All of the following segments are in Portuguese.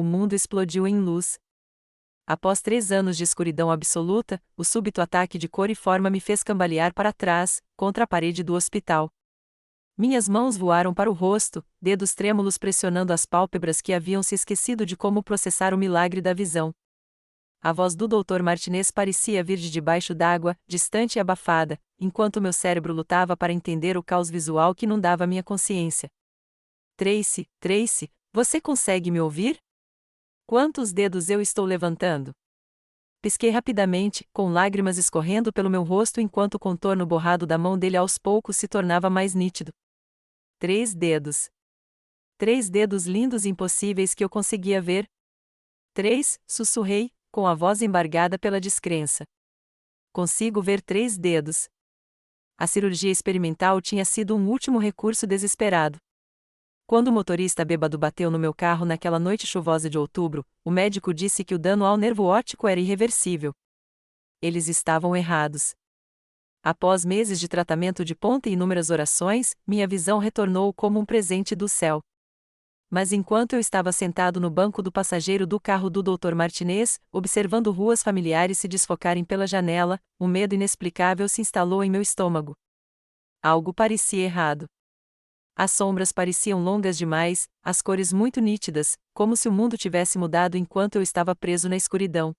o mundo explodiu em luz. Após 3 anos de escuridão absoluta, o súbito ataque de cor e forma me fez cambalear para trás, contra a parede do hospital. Minhas mãos voaram para o rosto, dedos trêmulos pressionando as pálpebras que haviam se esquecido de como processar o milagre da visão. A voz do Dr. Martinez parecia vir de debaixo d'água, distante e abafada, enquanto meu cérebro lutava para entender o caos visual que inundava minha consciência. Tracy, você consegue me ouvir? Quantos dedos eu estou levantando? Pisquei rapidamente, com lágrimas escorrendo pelo meu rosto enquanto o contorno borrado da mão dele aos poucos se tornava mais nítido. 3 dedos. 3 dedos lindos e impossíveis que eu conseguia ver. 3, sussurrei, com a voz embargada pela descrença. Consigo ver 3 dedos. A cirurgia experimental tinha sido um último recurso desesperado. Quando o motorista bêbado bateu no meu carro naquela noite chuvosa de outubro, o médico disse que o dano ao nervo óptico era irreversível. Eles estavam errados. Após meses de tratamento de ponta e inúmeras orações, minha visão retornou como um presente do céu. Mas enquanto eu estava sentado no banco do passageiro do carro do Dr. Martinez, observando ruas familiares se desfocarem pela janela, um medo inexplicável se instalou em meu estômago. Algo parecia errado. As sombras pareciam longas demais, as cores muito nítidas, como se o mundo tivesse mudado enquanto eu estava preso na escuridão.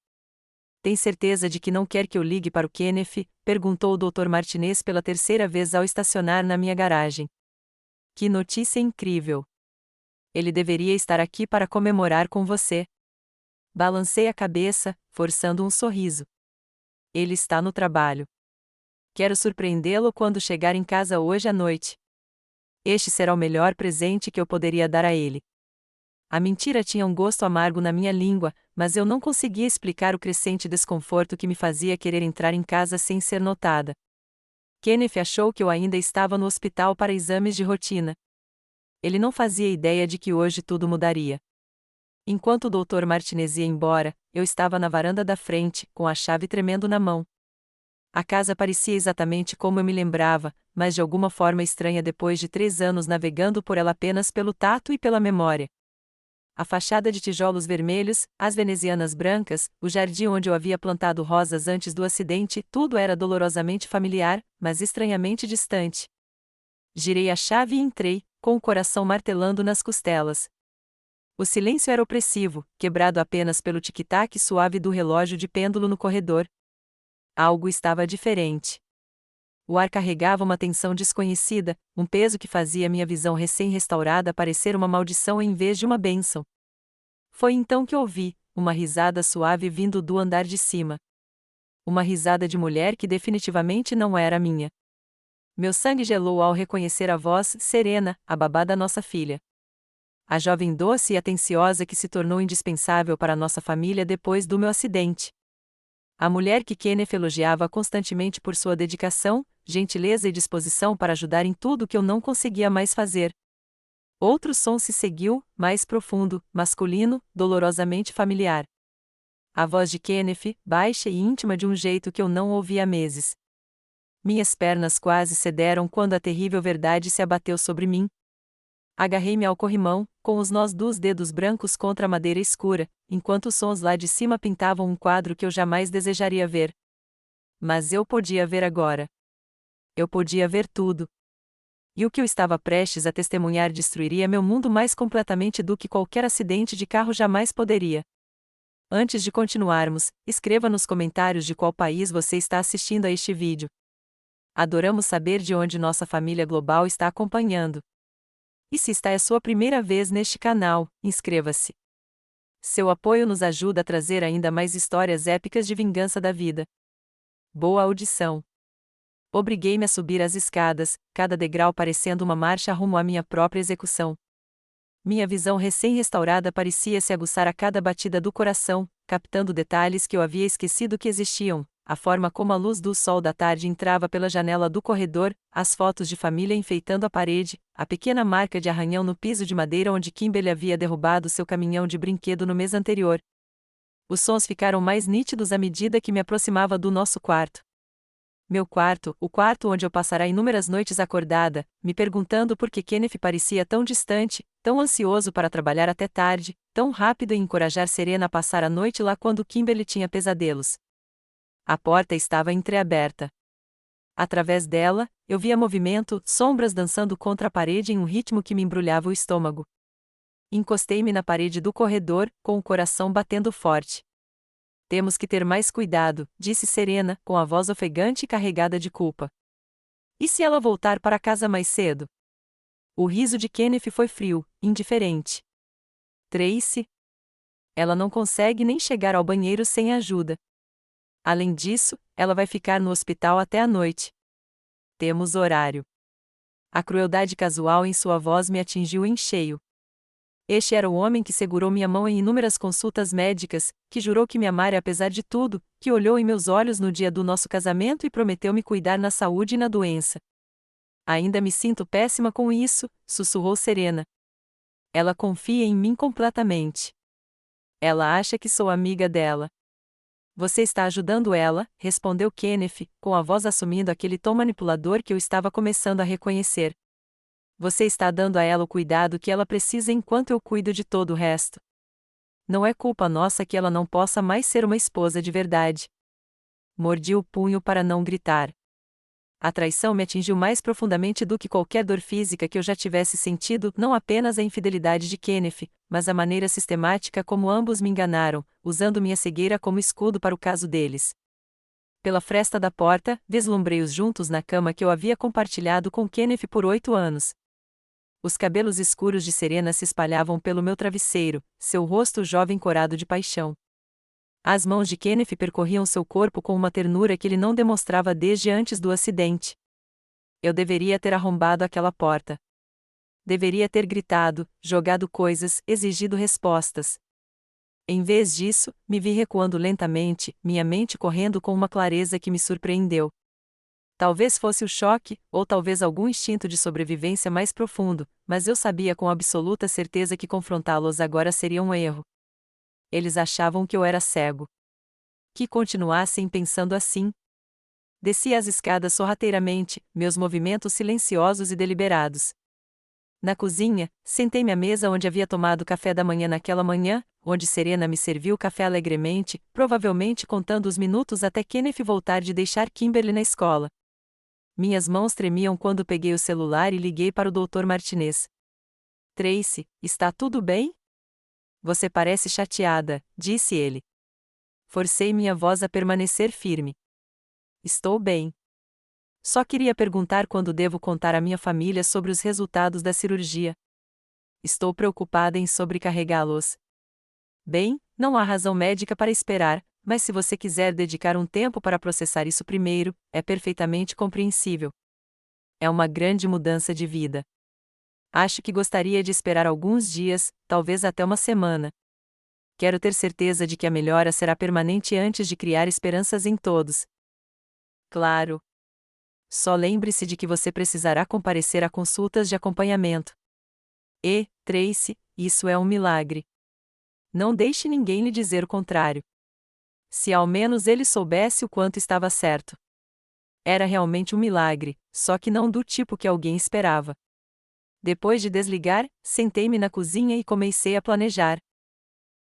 Tem certeza de que não quer que eu ligue para o Kenneth? Perguntou o Dr. Martinez pela 3ª vez ao estacionar na minha garagem. Que notícia incrível! Ele deveria estar aqui para comemorar com você. Balancei a cabeça, forçando um sorriso. Ele está no trabalho. Quero surpreendê-lo quando chegar em casa hoje à noite. Este será o melhor presente que eu poderia dar a ele. A mentira tinha um gosto amargo na minha língua, mas eu não conseguia explicar o crescente desconforto que me fazia querer entrar em casa sem ser notada. Kenneth achou que eu ainda estava no hospital para exames de rotina. Ele não fazia ideia de que hoje tudo mudaria. Enquanto o Dr. Martinez ia embora, eu estava na varanda da frente, com a chave tremendo na mão. A casa parecia exatamente como eu me lembrava, mas de alguma forma estranha depois de 3 anos navegando por ela apenas pelo tato e pela memória. A fachada de tijolos vermelhos, as venezianas brancas, o jardim onde eu havia plantado rosas antes do acidente, tudo era dolorosamente familiar, mas estranhamente distante. Girei a chave e entrei, com o coração martelando nas costelas. O silêncio era opressivo, quebrado apenas pelo tic-tac suave do relógio de pêndulo no corredor. Algo estava diferente. O ar carregava uma tensão desconhecida, um peso que fazia minha visão recém-restaurada parecer uma maldição em vez de uma bênção. Foi então que ouvi uma risada suave vindo do andar de cima. Uma risada de mulher que definitivamente não era minha. Meu sangue gelou ao reconhecer a voz serena, a babá da nossa filha. A jovem doce e atenciosa que se tornou indispensável para nossa família depois do meu acidente. A mulher que Kenneth elogiava constantemente por sua dedicação, gentileza e disposição para ajudar em tudo que eu não conseguia mais fazer. Outro som se seguiu, mais profundo, masculino, dolorosamente familiar. A voz de Kenneth, baixa e íntima de um jeito que eu não ouvia há meses. Minhas pernas quase cederam quando a terrível verdade se abateu sobre mim. Agarrei-me ao corrimão, com os nós dos dedos brancos contra a madeira escura, enquanto os sons lá de cima pintavam um quadro que eu jamais desejaria ver. Mas eu podia ver agora. Eu podia ver tudo. E o que eu estava prestes a testemunhar destruiria meu mundo mais completamente do que qualquer acidente de carro jamais poderia. Antes de continuarmos, escreva nos comentários de qual país você está assistindo a este vídeo. Adoramos saber de onde nossa família global está acompanhando. E se esta é a sua primeira vez neste canal, inscreva-se. Seu apoio nos ajuda a trazer ainda mais histórias épicas de vingança da vida. Boa audição. Obriguei-me a subir as escadas, cada degrau parecendo uma marcha rumo à minha própria execução. Minha visão recém-restaurada parecia se aguçar a cada batida do coração, captando detalhes que eu havia esquecido que existiam. A forma como a luz do sol da tarde entrava pela janela do corredor, as fotos de família enfeitando a parede, a pequena marca de arranhão no piso de madeira onde Kimberly havia derrubado seu caminhão de brinquedo no mês anterior. Os sons ficaram mais nítidos à medida que me aproximava do nosso quarto. Meu quarto, o quarto onde eu passara inúmeras noites acordada, me perguntando por que Kenneth parecia tão distante, tão ansioso para trabalhar até tarde, tão rápido em encorajar Serena a passar a noite lá quando Kimberly tinha pesadelos. A porta estava entreaberta. Através dela, eu via movimento, sombras dançando contra a parede em um ritmo que me embrulhava o estômago. Encostei-me na parede do corredor, com o coração batendo forte. Temos que ter mais cuidado, disse Serena, com a voz ofegante e carregada de culpa. E se ela voltar para casa mais cedo? O riso de Kenneth foi frio, indiferente. Tracy? Ela não consegue nem chegar ao banheiro sem ajuda. Além disso, ela vai ficar no hospital até a noite. Temos horário. A crueldade casual em sua voz me atingiu em cheio. Este era o homem que segurou minha mão em inúmeras consultas médicas, que jurou que me amara apesar de tudo, que olhou em meus olhos no dia do nosso casamento e prometeu me cuidar na saúde e na doença. Ainda me sinto péssima com isso, sussurrou Serena. Ela confia em mim completamente. Ela acha que sou amiga dela. Você está ajudando ela, respondeu Kenneth, com a voz assumindo aquele tom manipulador que eu estava começando a reconhecer. Você está dando a ela o cuidado que ela precisa enquanto eu cuido de todo o resto. Não é culpa nossa que ela não possa mais ser uma esposa de verdade. Mordi o punho para não gritar. A traição me atingiu mais profundamente do que qualquer dor física que eu já tivesse sentido, não apenas a infidelidade de Kenneth, mas a maneira sistemática como ambos me enganaram, usando minha cegueira como escudo para o caso deles. Pela fresta da porta, vislumbrei-os juntos na cama que eu havia compartilhado com Kenneth por 8 anos. Os cabelos escuros de Serena se espalhavam pelo meu travesseiro, seu rosto jovem corado de paixão. As mãos de Kenneth percorriam seu corpo com uma ternura que ele não demonstrava desde antes do acidente. Eu deveria ter arrombado aquela porta. Deveria ter gritado, jogado coisas, exigido respostas. Em vez disso, me vi recuando lentamente, minha mente correndo com uma clareza que me surpreendeu. Talvez fosse o choque, ou talvez algum instinto de sobrevivência mais profundo, mas eu sabia com absoluta certeza que confrontá-los agora seria um erro. Eles achavam que eu era cego. Que continuassem pensando assim. Desci as escadas sorrateiramente, meus movimentos silenciosos e deliberados. Na cozinha, sentei-me à mesa onde havia tomado café da manhã naquela manhã, onde Serena me serviu café alegremente, provavelmente contando os minutos até Kenneth voltar de deixar Kimberly na escola. Minhas mãos tremiam quando peguei o celular e liguei para o Dr. Martinez. Tracy, está tudo bem? Você parece chateada, disse ele. Forcei minha voz a permanecer firme. Estou bem. Só queria perguntar quando devo contar à minha família sobre os resultados da cirurgia. Estou preocupada em sobrecarregá-los. Bem, não há razão médica para esperar, mas se você quiser dedicar um tempo para processar isso primeiro, é perfeitamente compreensível. É uma grande mudança de vida. Acho que gostaria de esperar alguns dias, talvez até uma semana. Quero ter certeza de que a melhora será permanente antes de criar esperanças em todos. Claro. Só lembre-se de que você precisará comparecer a consultas de acompanhamento. E, Tracy, isso é um milagre. Não deixe ninguém lhe dizer o contrário. Se ao menos ele soubesse o quanto estava certo. Era realmente um milagre, só que não do tipo que alguém esperava. Depois de desligar, sentei-me na cozinha e comecei a planejar.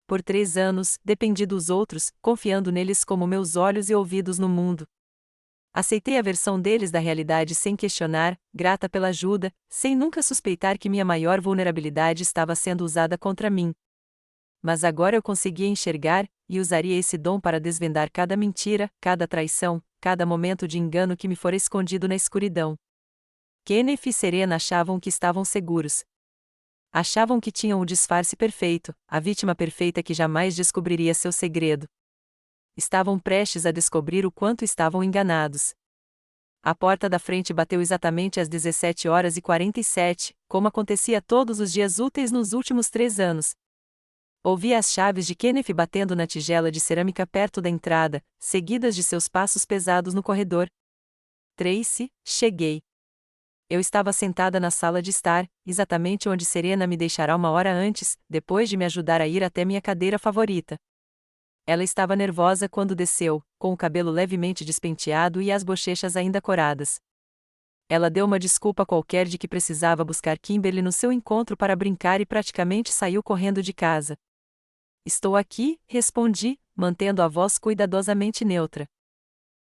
Por 3 anos, dependi dos outros, confiando neles como meus olhos e ouvidos no mundo. Aceitei a versão deles da realidade sem questionar, grata pela ajuda, sem nunca suspeitar que minha maior vulnerabilidade estava sendo usada contra mim. Mas agora eu conseguia enxergar, e usaria esse dom para desvendar cada mentira, cada traição, cada momento de engano que me fora escondido na escuridão. Kenneth e Serena achavam que estavam seguros. Achavam que tinham o disfarce perfeito, a vítima perfeita que jamais descobriria seu segredo. Estavam prestes a descobrir o quanto estavam enganados. A porta da frente bateu exatamente às 17h47, como acontecia todos os dias úteis nos últimos 3 anos. Ouvi as chaves de Kenneth batendo na tigela de cerâmica perto da entrada, seguidas de seus passos pesados no corredor. Tracy, cheguei. Eu estava sentada na sala de estar, exatamente onde Serena me deixará 1 hora antes, depois de me ajudar a ir até minha cadeira favorita. Ela estava nervosa quando desceu, com o cabelo levemente despenteado e as bochechas ainda coradas. Ela deu uma desculpa qualquer de que precisava buscar Kimberly no seu encontro para brincar e praticamente saiu correndo de casa. Estou aqui, respondi, mantendo a voz cuidadosamente neutra.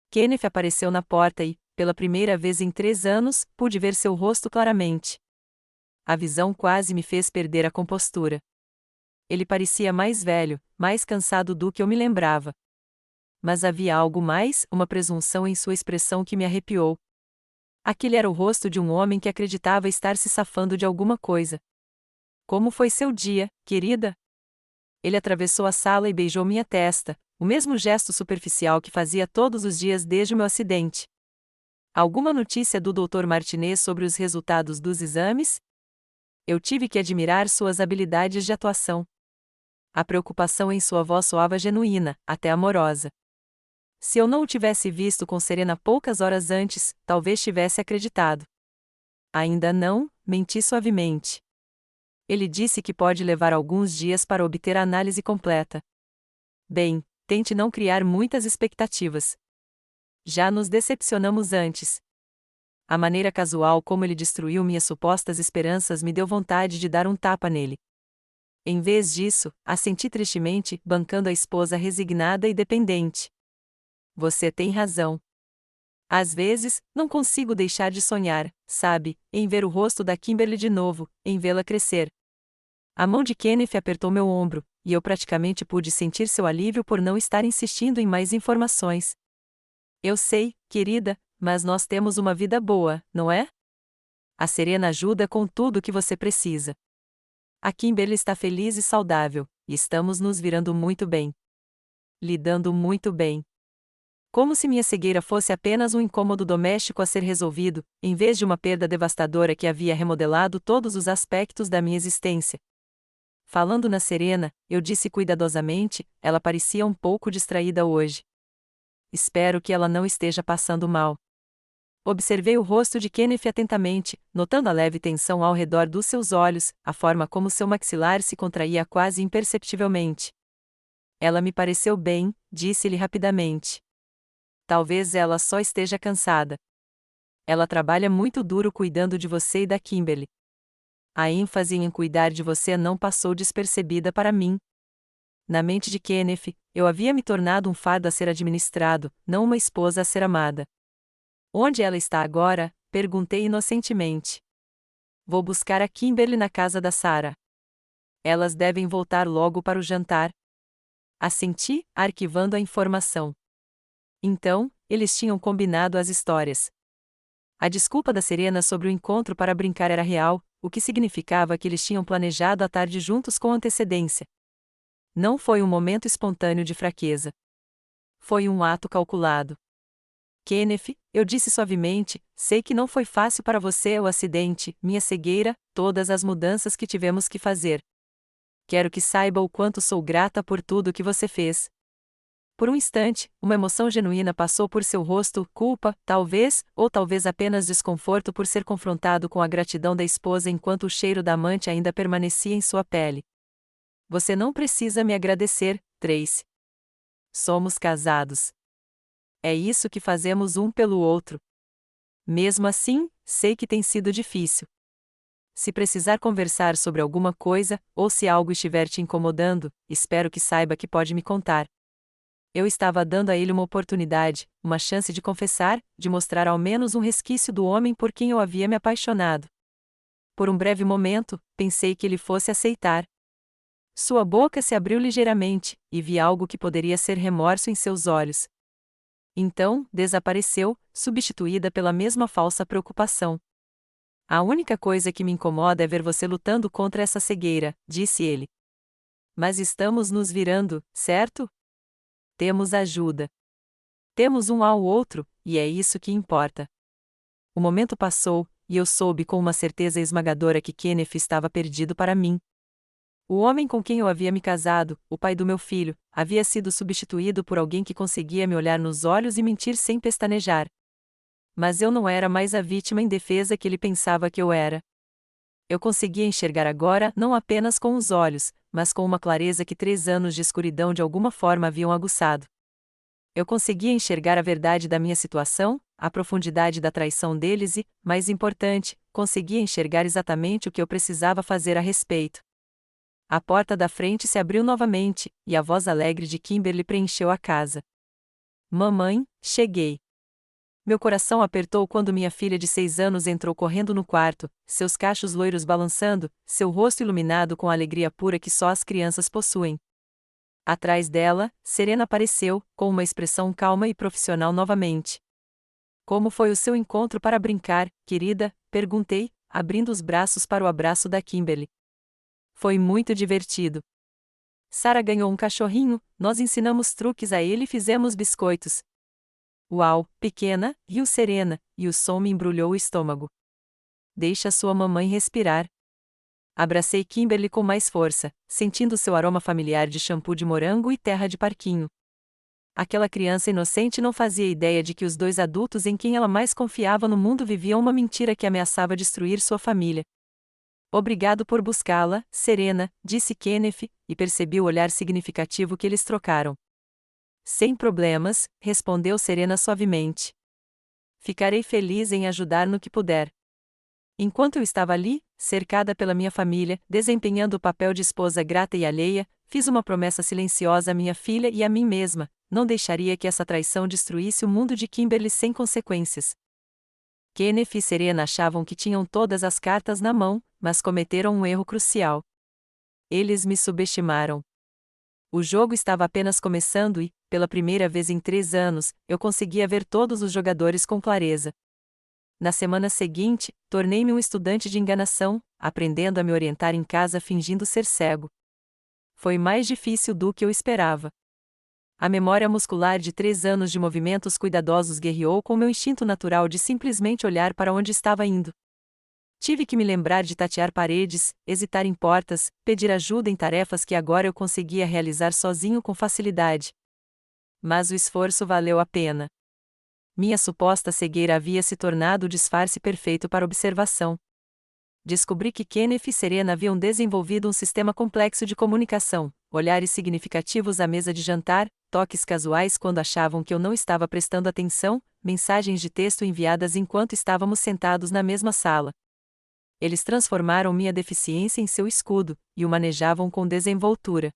Kenneth apareceu na porta e, pela primeira vez em 3 anos, pude ver seu rosto claramente. A visão quase me fez perder a compostura. Ele parecia mais velho, mais cansado do que eu me lembrava. Mas havia algo mais, uma presunção em sua expressão que me arrepiou. Aquele era o rosto de um homem que acreditava estar se safando de alguma coisa. Como foi seu dia, querida? Ele atravessou a sala e beijou minha testa, o mesmo gesto superficial que fazia todos os dias desde o meu acidente. Alguma notícia do Dr. Martinez sobre os resultados dos exames? Eu tive que admirar suas habilidades de atuação. A preocupação em sua voz soava genuína, até amorosa. Se eu não o tivesse visto com Serena poucas horas antes, talvez tivesse acreditado. Ainda não, menti suavemente. Ele disse que pode levar alguns dias para obter a análise completa. Bem, tente não criar muitas expectativas. Já nos decepcionamos antes. A maneira casual como ele destruiu minhas supostas esperanças me deu vontade de dar um tapa nele. Em vez disso, assenti tristemente, bancando a esposa resignada e dependente. Você tem razão. Às vezes, não consigo deixar de sonhar, sabe, em ver o rosto da Kimberly de novo, em vê-la crescer. A mão de Kenneth apertou meu ombro, e eu praticamente pude sentir seu alívio por não estar insistindo em mais informações. Eu sei, querida, mas nós temos uma vida boa, não é? A Serena ajuda com tudo o que você precisa. A Kimberly está feliz e saudável, e estamos nos virando muito bem. Lidando muito bem. Como se minha cegueira fosse apenas um incômodo doméstico a ser resolvido, em vez de uma perda devastadora que havia remodelado todos os aspectos da minha existência. Falando na Serena, eu disse cuidadosamente, ela parecia um pouco distraída hoje. Espero que ela não esteja passando mal. Observei o rosto de Kenneth atentamente, notando a leve tensão ao redor dos seus olhos, a forma como seu maxilar se contraía quase imperceptivelmente. Ela me pareceu bem, disse-lhe rapidamente. Talvez ela só esteja cansada. Ela trabalha muito duro cuidando de você e da Kimberly. A ênfase em cuidar de você não passou despercebida para mim. Na mente de Kenneth, eu havia me tornado um fardo a ser administrado, não uma esposa a ser amada. Onde ela está agora? Perguntei inocentemente. Vou buscar a Kimberly na casa da Sarah. Elas devem voltar logo para o jantar. Assenti, arquivando a informação. Então, eles tinham combinado as histórias. A desculpa da Serena sobre o encontro para brincar era real, o que significava que eles tinham planejado a tarde juntos com antecedência. Não foi um momento espontâneo de fraqueza. Foi um ato calculado. Kenneth, eu disse suavemente, sei que não foi fácil para você o acidente, minha cegueira, todas as mudanças que tivemos que fazer. Quero que saiba o quanto sou grata por tudo que você fez. Por um instante, uma emoção genuína passou por seu rosto, culpa, talvez, ou talvez apenas desconforto por ser confrontado com a gratidão da esposa enquanto o cheiro da amante ainda permanecia em sua pele. Você não precisa me agradecer, Tracy. Somos casados. É isso que fazemos um pelo outro. Mesmo assim, sei que tem sido difícil. Se precisar conversar sobre alguma coisa, ou se algo estiver te incomodando, espero que saiba que pode me contar. Eu estava dando a ele uma oportunidade, uma chance de confessar, de mostrar ao menos um resquício do homem por quem eu havia me apaixonado. Por um breve momento, pensei que ele fosse aceitar. Sua boca se abriu ligeiramente, e vi algo que poderia ser remorso em seus olhos. Então, desapareceu, substituída pela mesma falsa preocupação. A única coisa que me incomoda é ver você lutando contra essa cegueira, disse ele. Mas estamos nos virando, certo? Temos ajuda. Temos um ao outro, e é isso que importa. O momento passou, e eu soube com uma certeza esmagadora que Kenneth estava perdido para mim. O homem com quem eu havia me casado, o pai do meu filho, havia sido substituído por alguém que conseguia me olhar nos olhos e mentir sem pestanejar. Mas eu não era mais a vítima indefesa que ele pensava que eu era. Eu conseguia enxergar agora não apenas com os olhos, mas com uma clareza que 3 anos de escuridão de alguma forma haviam aguçado. Eu conseguia enxergar a verdade da minha situação, a profundidade da traição deles e, mais importante, conseguia enxergar exatamente o que eu precisava fazer a respeito. A porta da frente se abriu novamente, e a voz alegre de Kimberly preencheu a casa. Mamãe, cheguei. Meu coração apertou quando minha filha de 6 anos entrou correndo no quarto, seus cachos loiros balançando, seu rosto iluminado com a alegria pura que só as crianças possuem. Atrás dela, Serena apareceu, com uma expressão calma e profissional novamente. Como foi o seu encontro para brincar, querida? Perguntei, abrindo os braços para o abraço da Kimberly. Foi muito divertido. Sarah ganhou um cachorrinho, nós ensinamos truques a ele e fizemos biscoitos. Uau, pequena, riu Serena, e o som me embrulhou o estômago. Deixa sua mamãe respirar. Abracei Kimberly com mais força, sentindo seu aroma familiar de shampoo de morango e terra de parquinho. Aquela criança inocente não fazia ideia de que os 2 adultos em quem ela mais confiava no mundo viviam uma mentira que ameaçava destruir sua família. Obrigado por buscá-la, Serena, disse Kenneth, e percebi o olhar significativo que eles trocaram. Sem problemas, respondeu Serena suavemente. Ficarei feliz em ajudar no que puder. Enquanto eu estava ali, cercada pela minha família, desempenhando o papel de esposa grata e alheia, fiz uma promessa silenciosa à minha filha e a mim mesma: não deixaria que essa traição destruísse o mundo de Kimberly sem consequências. Kenneth e Serena achavam que tinham todas as cartas na mão, mas cometeram um erro crucial. Eles me subestimaram. O jogo estava apenas começando e, pela primeira vez em 3 anos, eu conseguia ver todos os jogadores com clareza. Na semana seguinte, tornei-me um estudante de enganação, aprendendo a me orientar em casa fingindo ser cego. Foi mais difícil do que eu esperava. A memória muscular de 3 anos de movimentos cuidadosos guerreou com meu instinto natural de simplesmente olhar para onde estava indo. Tive que me lembrar de tatear paredes, hesitar em portas, pedir ajuda em tarefas que agora eu conseguia realizar sozinho com facilidade. Mas o esforço valeu a pena. Minha suposta cegueira havia se tornado o disfarce perfeito para observação. Descobri que Kenneth e Serena haviam desenvolvido um sistema complexo de comunicação, olhares significativos à mesa de jantar, toques casuais quando achavam que eu não estava prestando atenção, mensagens de texto enviadas enquanto estávamos sentados na mesma sala. Eles transformaram minha deficiência em seu escudo, e o manejavam com desenvoltura.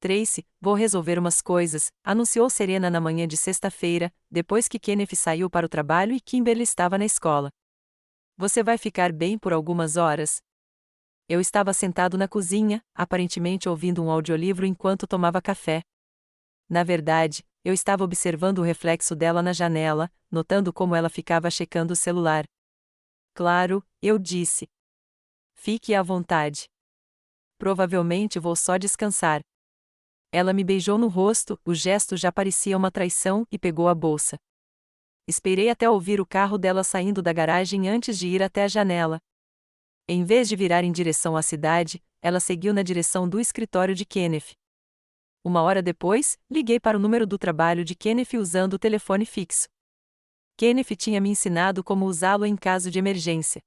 Tracy, vou resolver umas coisas, anunciou Serena na manhã de sexta-feira, depois que Kenneth saiu para o trabalho e Kimberly estava na escola. Você vai ficar bem por algumas horas? Eu estava sentado na cozinha, aparentemente ouvindo um audiolivro enquanto tomava café. Na verdade, eu estava observando o reflexo dela na janela, notando como ela ficava checando o celular. Claro, eu disse. Fique à vontade. Provavelmente vou só descansar. Ela me beijou no rosto, o gesto já parecia uma traição, e pegou a bolsa. Esperei até ouvir o carro dela saindo da garagem antes de ir até a janela. Em vez de virar em direção à cidade, ela seguiu na direção do escritório de Kenneth. 1 hora depois, liguei para o número do trabalho de Kenneth usando o telefone fixo. Kenneth tinha me ensinado como usá-lo em caso de emergência.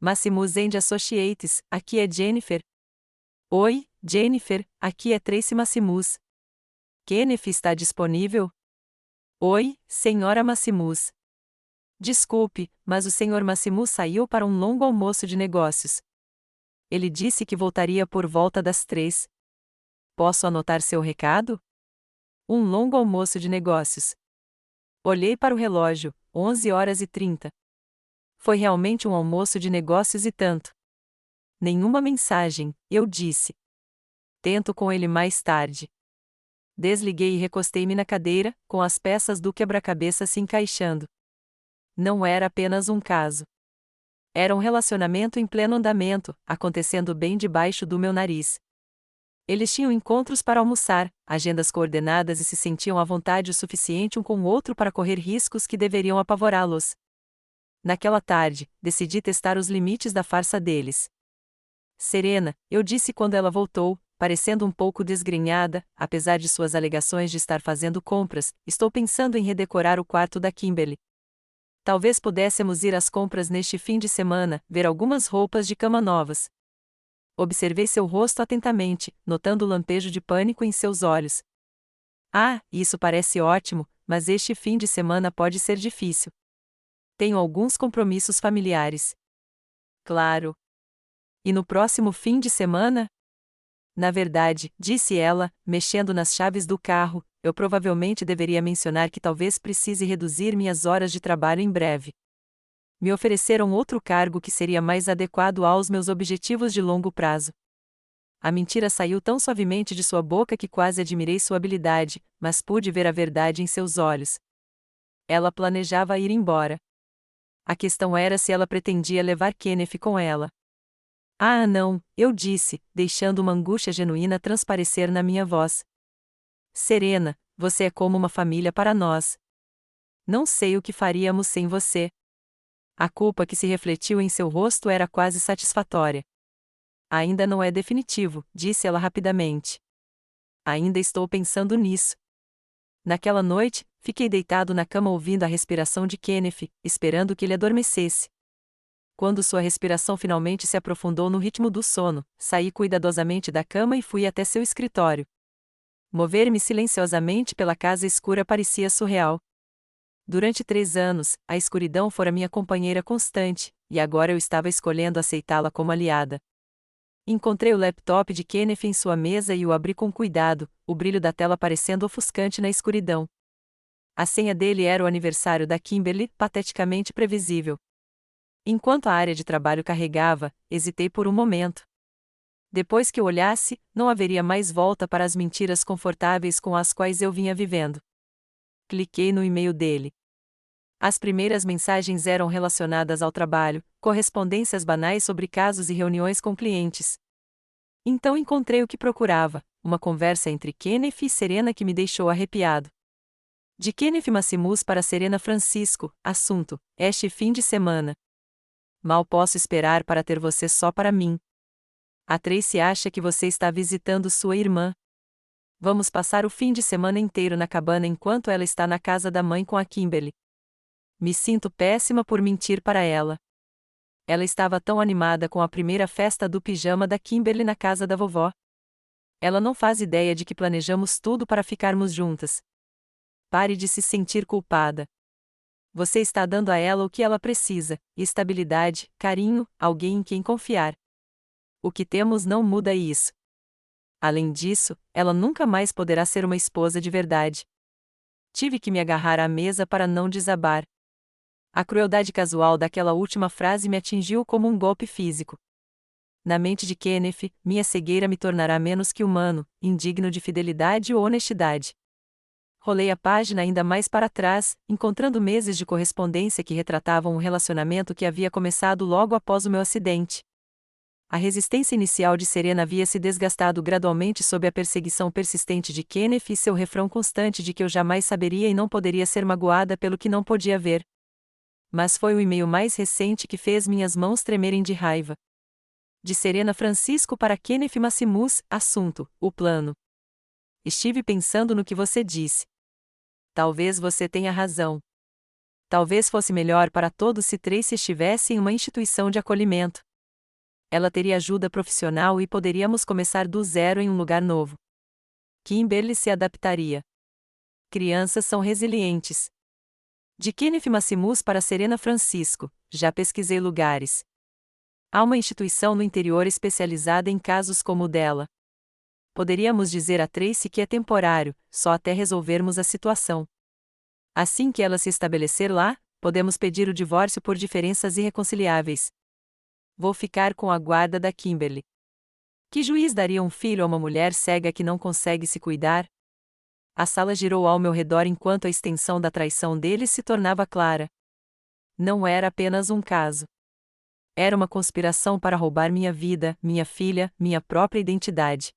Maximus & Associates, aqui é Jennifer. Oi, Jennifer, aqui é Tracy Maximus. Kenneth está disponível? Oi, senhora Maximus. Desculpe, mas o senhor Maximus saiu para um longo almoço de negócios. Ele disse que voltaria por volta das 3. Posso anotar seu recado? Um longo almoço de negócios. Olhei para o relógio, 11h30. Foi realmente um almoço de negócios e tanto. Nenhuma mensagem, eu disse. Tento com ele mais tarde. Desliguei e recostei-me na cadeira, com as peças do quebra-cabeça se encaixando. Não era apenas um caso. Era um relacionamento em pleno andamento, acontecendo bem debaixo do meu nariz. Eles tinham encontros para almoçar, agendas coordenadas e se sentiam à vontade o suficiente um com o outro para correr riscos que deveriam apavorá-los. Naquela tarde, decidi testar os limites da farsa deles. Serena, eu disse quando ela voltou, parecendo um pouco desgrenhada, apesar de suas alegações de estar fazendo compras, estou pensando em redecorar o quarto da Kimberly. Talvez pudéssemos ir às compras neste fim de semana, ver algumas roupas de cama novas. Observei seu rosto atentamente, notando o lampejo de pânico em seus olhos. Ah, isso parece ótimo, mas este fim de semana pode ser difícil. Tenho alguns compromissos familiares. Claro. E no próximo fim de semana? Na verdade, disse ela, mexendo nas chaves do carro, eu provavelmente deveria mencionar que talvez precise reduzir minhas horas de trabalho em breve. Me ofereceram outro cargo que seria mais adequado aos meus objetivos de longo prazo. A mentira saiu tão suavemente de sua boca que quase admirei sua habilidade, mas pude ver a verdade em seus olhos. Ela planejava ir embora. A questão era se ela pretendia levar Kenneth com ela. Ah, não, eu disse, deixando uma angústia genuína transparecer na minha voz. Serena, você é como uma família para nós. Não sei o que faríamos sem você. A culpa que se refletiu em seu rosto era quase satisfatória. Ainda não é definitivo, disse ela rapidamente. Ainda estou pensando nisso. Naquela noite, fiquei deitado na cama ouvindo a respiração de Kenneth, esperando que ele adormecesse. Quando sua respiração finalmente se aprofundou no ritmo do sono, saí cuidadosamente da cama e fui até seu escritório. Mover-me silenciosamente pela casa escura parecia surreal. Durante 3 anos, a escuridão fora minha companheira constante, e agora eu estava escolhendo aceitá-la como aliada. Encontrei o laptop de Kenneth em sua mesa e o abri com cuidado, o brilho da tela parecendo ofuscante na escuridão. A senha dele era o aniversário da Kimberly, pateticamente previsível. Enquanto a área de trabalho carregava, hesitei por um momento. Depois que o olhasse, não haveria mais volta para as mentiras confortáveis com as quais eu vinha vivendo. Cliquei no e-mail dele. As primeiras mensagens eram relacionadas ao trabalho, correspondências banais sobre casos e reuniões com clientes. Então encontrei o que procurava, uma conversa entre Kenneth e Serena que me deixou arrepiado. De Kenneth Maximus para Serena Francisco, assunto: este fim de semana. Mal posso esperar para ter você só para mim. A Tracy acha que você está visitando sua irmã. Vamos passar o fim de semana inteiro na cabana enquanto ela está na casa da mãe com a Kimberly. Me sinto péssima por mentir para ela. Ela estava tão animada com a primeira festa do pijama da Kimberly na casa da vovó. Ela não faz ideia de que planejamos tudo para ficarmos juntas. Pare de se sentir culpada. Você está dando a ela o que ela precisa: estabilidade, carinho, alguém em quem confiar. O que temos não muda isso. Além disso, ela nunca mais poderá ser uma esposa de verdade. Tive que me agarrar à mesa para não desabar. A crueldade casual daquela última frase me atingiu como um golpe físico. Na mente de Kenneth, minha cegueira me tornará menos que humano, indigno de fidelidade ou honestidade. Rolei a página ainda mais para trás, encontrando meses de correspondência que retratavam um relacionamento que havia começado logo após o meu acidente. A resistência inicial de Serena havia se desgastado gradualmente sob a perseguição persistente de Kenneth e seu refrão constante de que eu jamais saberia e não poderia ser magoada pelo que não podia ver. Mas foi o e-mail mais recente que fez minhas mãos tremerem de raiva. De Serena Francisco para Kenneth Maximus, assunto: o plano. Estive pensando no que você disse. Talvez você tenha razão. Talvez fosse melhor para todos se Tracy estivesse em uma instituição de acolhimento. Ela teria ajuda profissional e poderíamos começar do zero em um lugar novo. Kimberly se adaptaria. Crianças são resilientes. De Kenneth Maximus para Serena Francisco, já pesquisei lugares. Há uma instituição no interior especializada em casos como o dela. Poderíamos dizer a Tracy que é temporário, só até resolvermos a situação. Assim que ela se estabelecer lá, podemos pedir o divórcio por diferenças irreconciliáveis. Vou ficar com a guarda da Kimberly. Que juiz daria um filho a uma mulher cega que não consegue se cuidar? A sala girou ao meu redor enquanto a extensão da traição deles se tornava clara. Não era apenas um caso. Era uma conspiração para roubar minha vida, minha filha, minha própria identidade.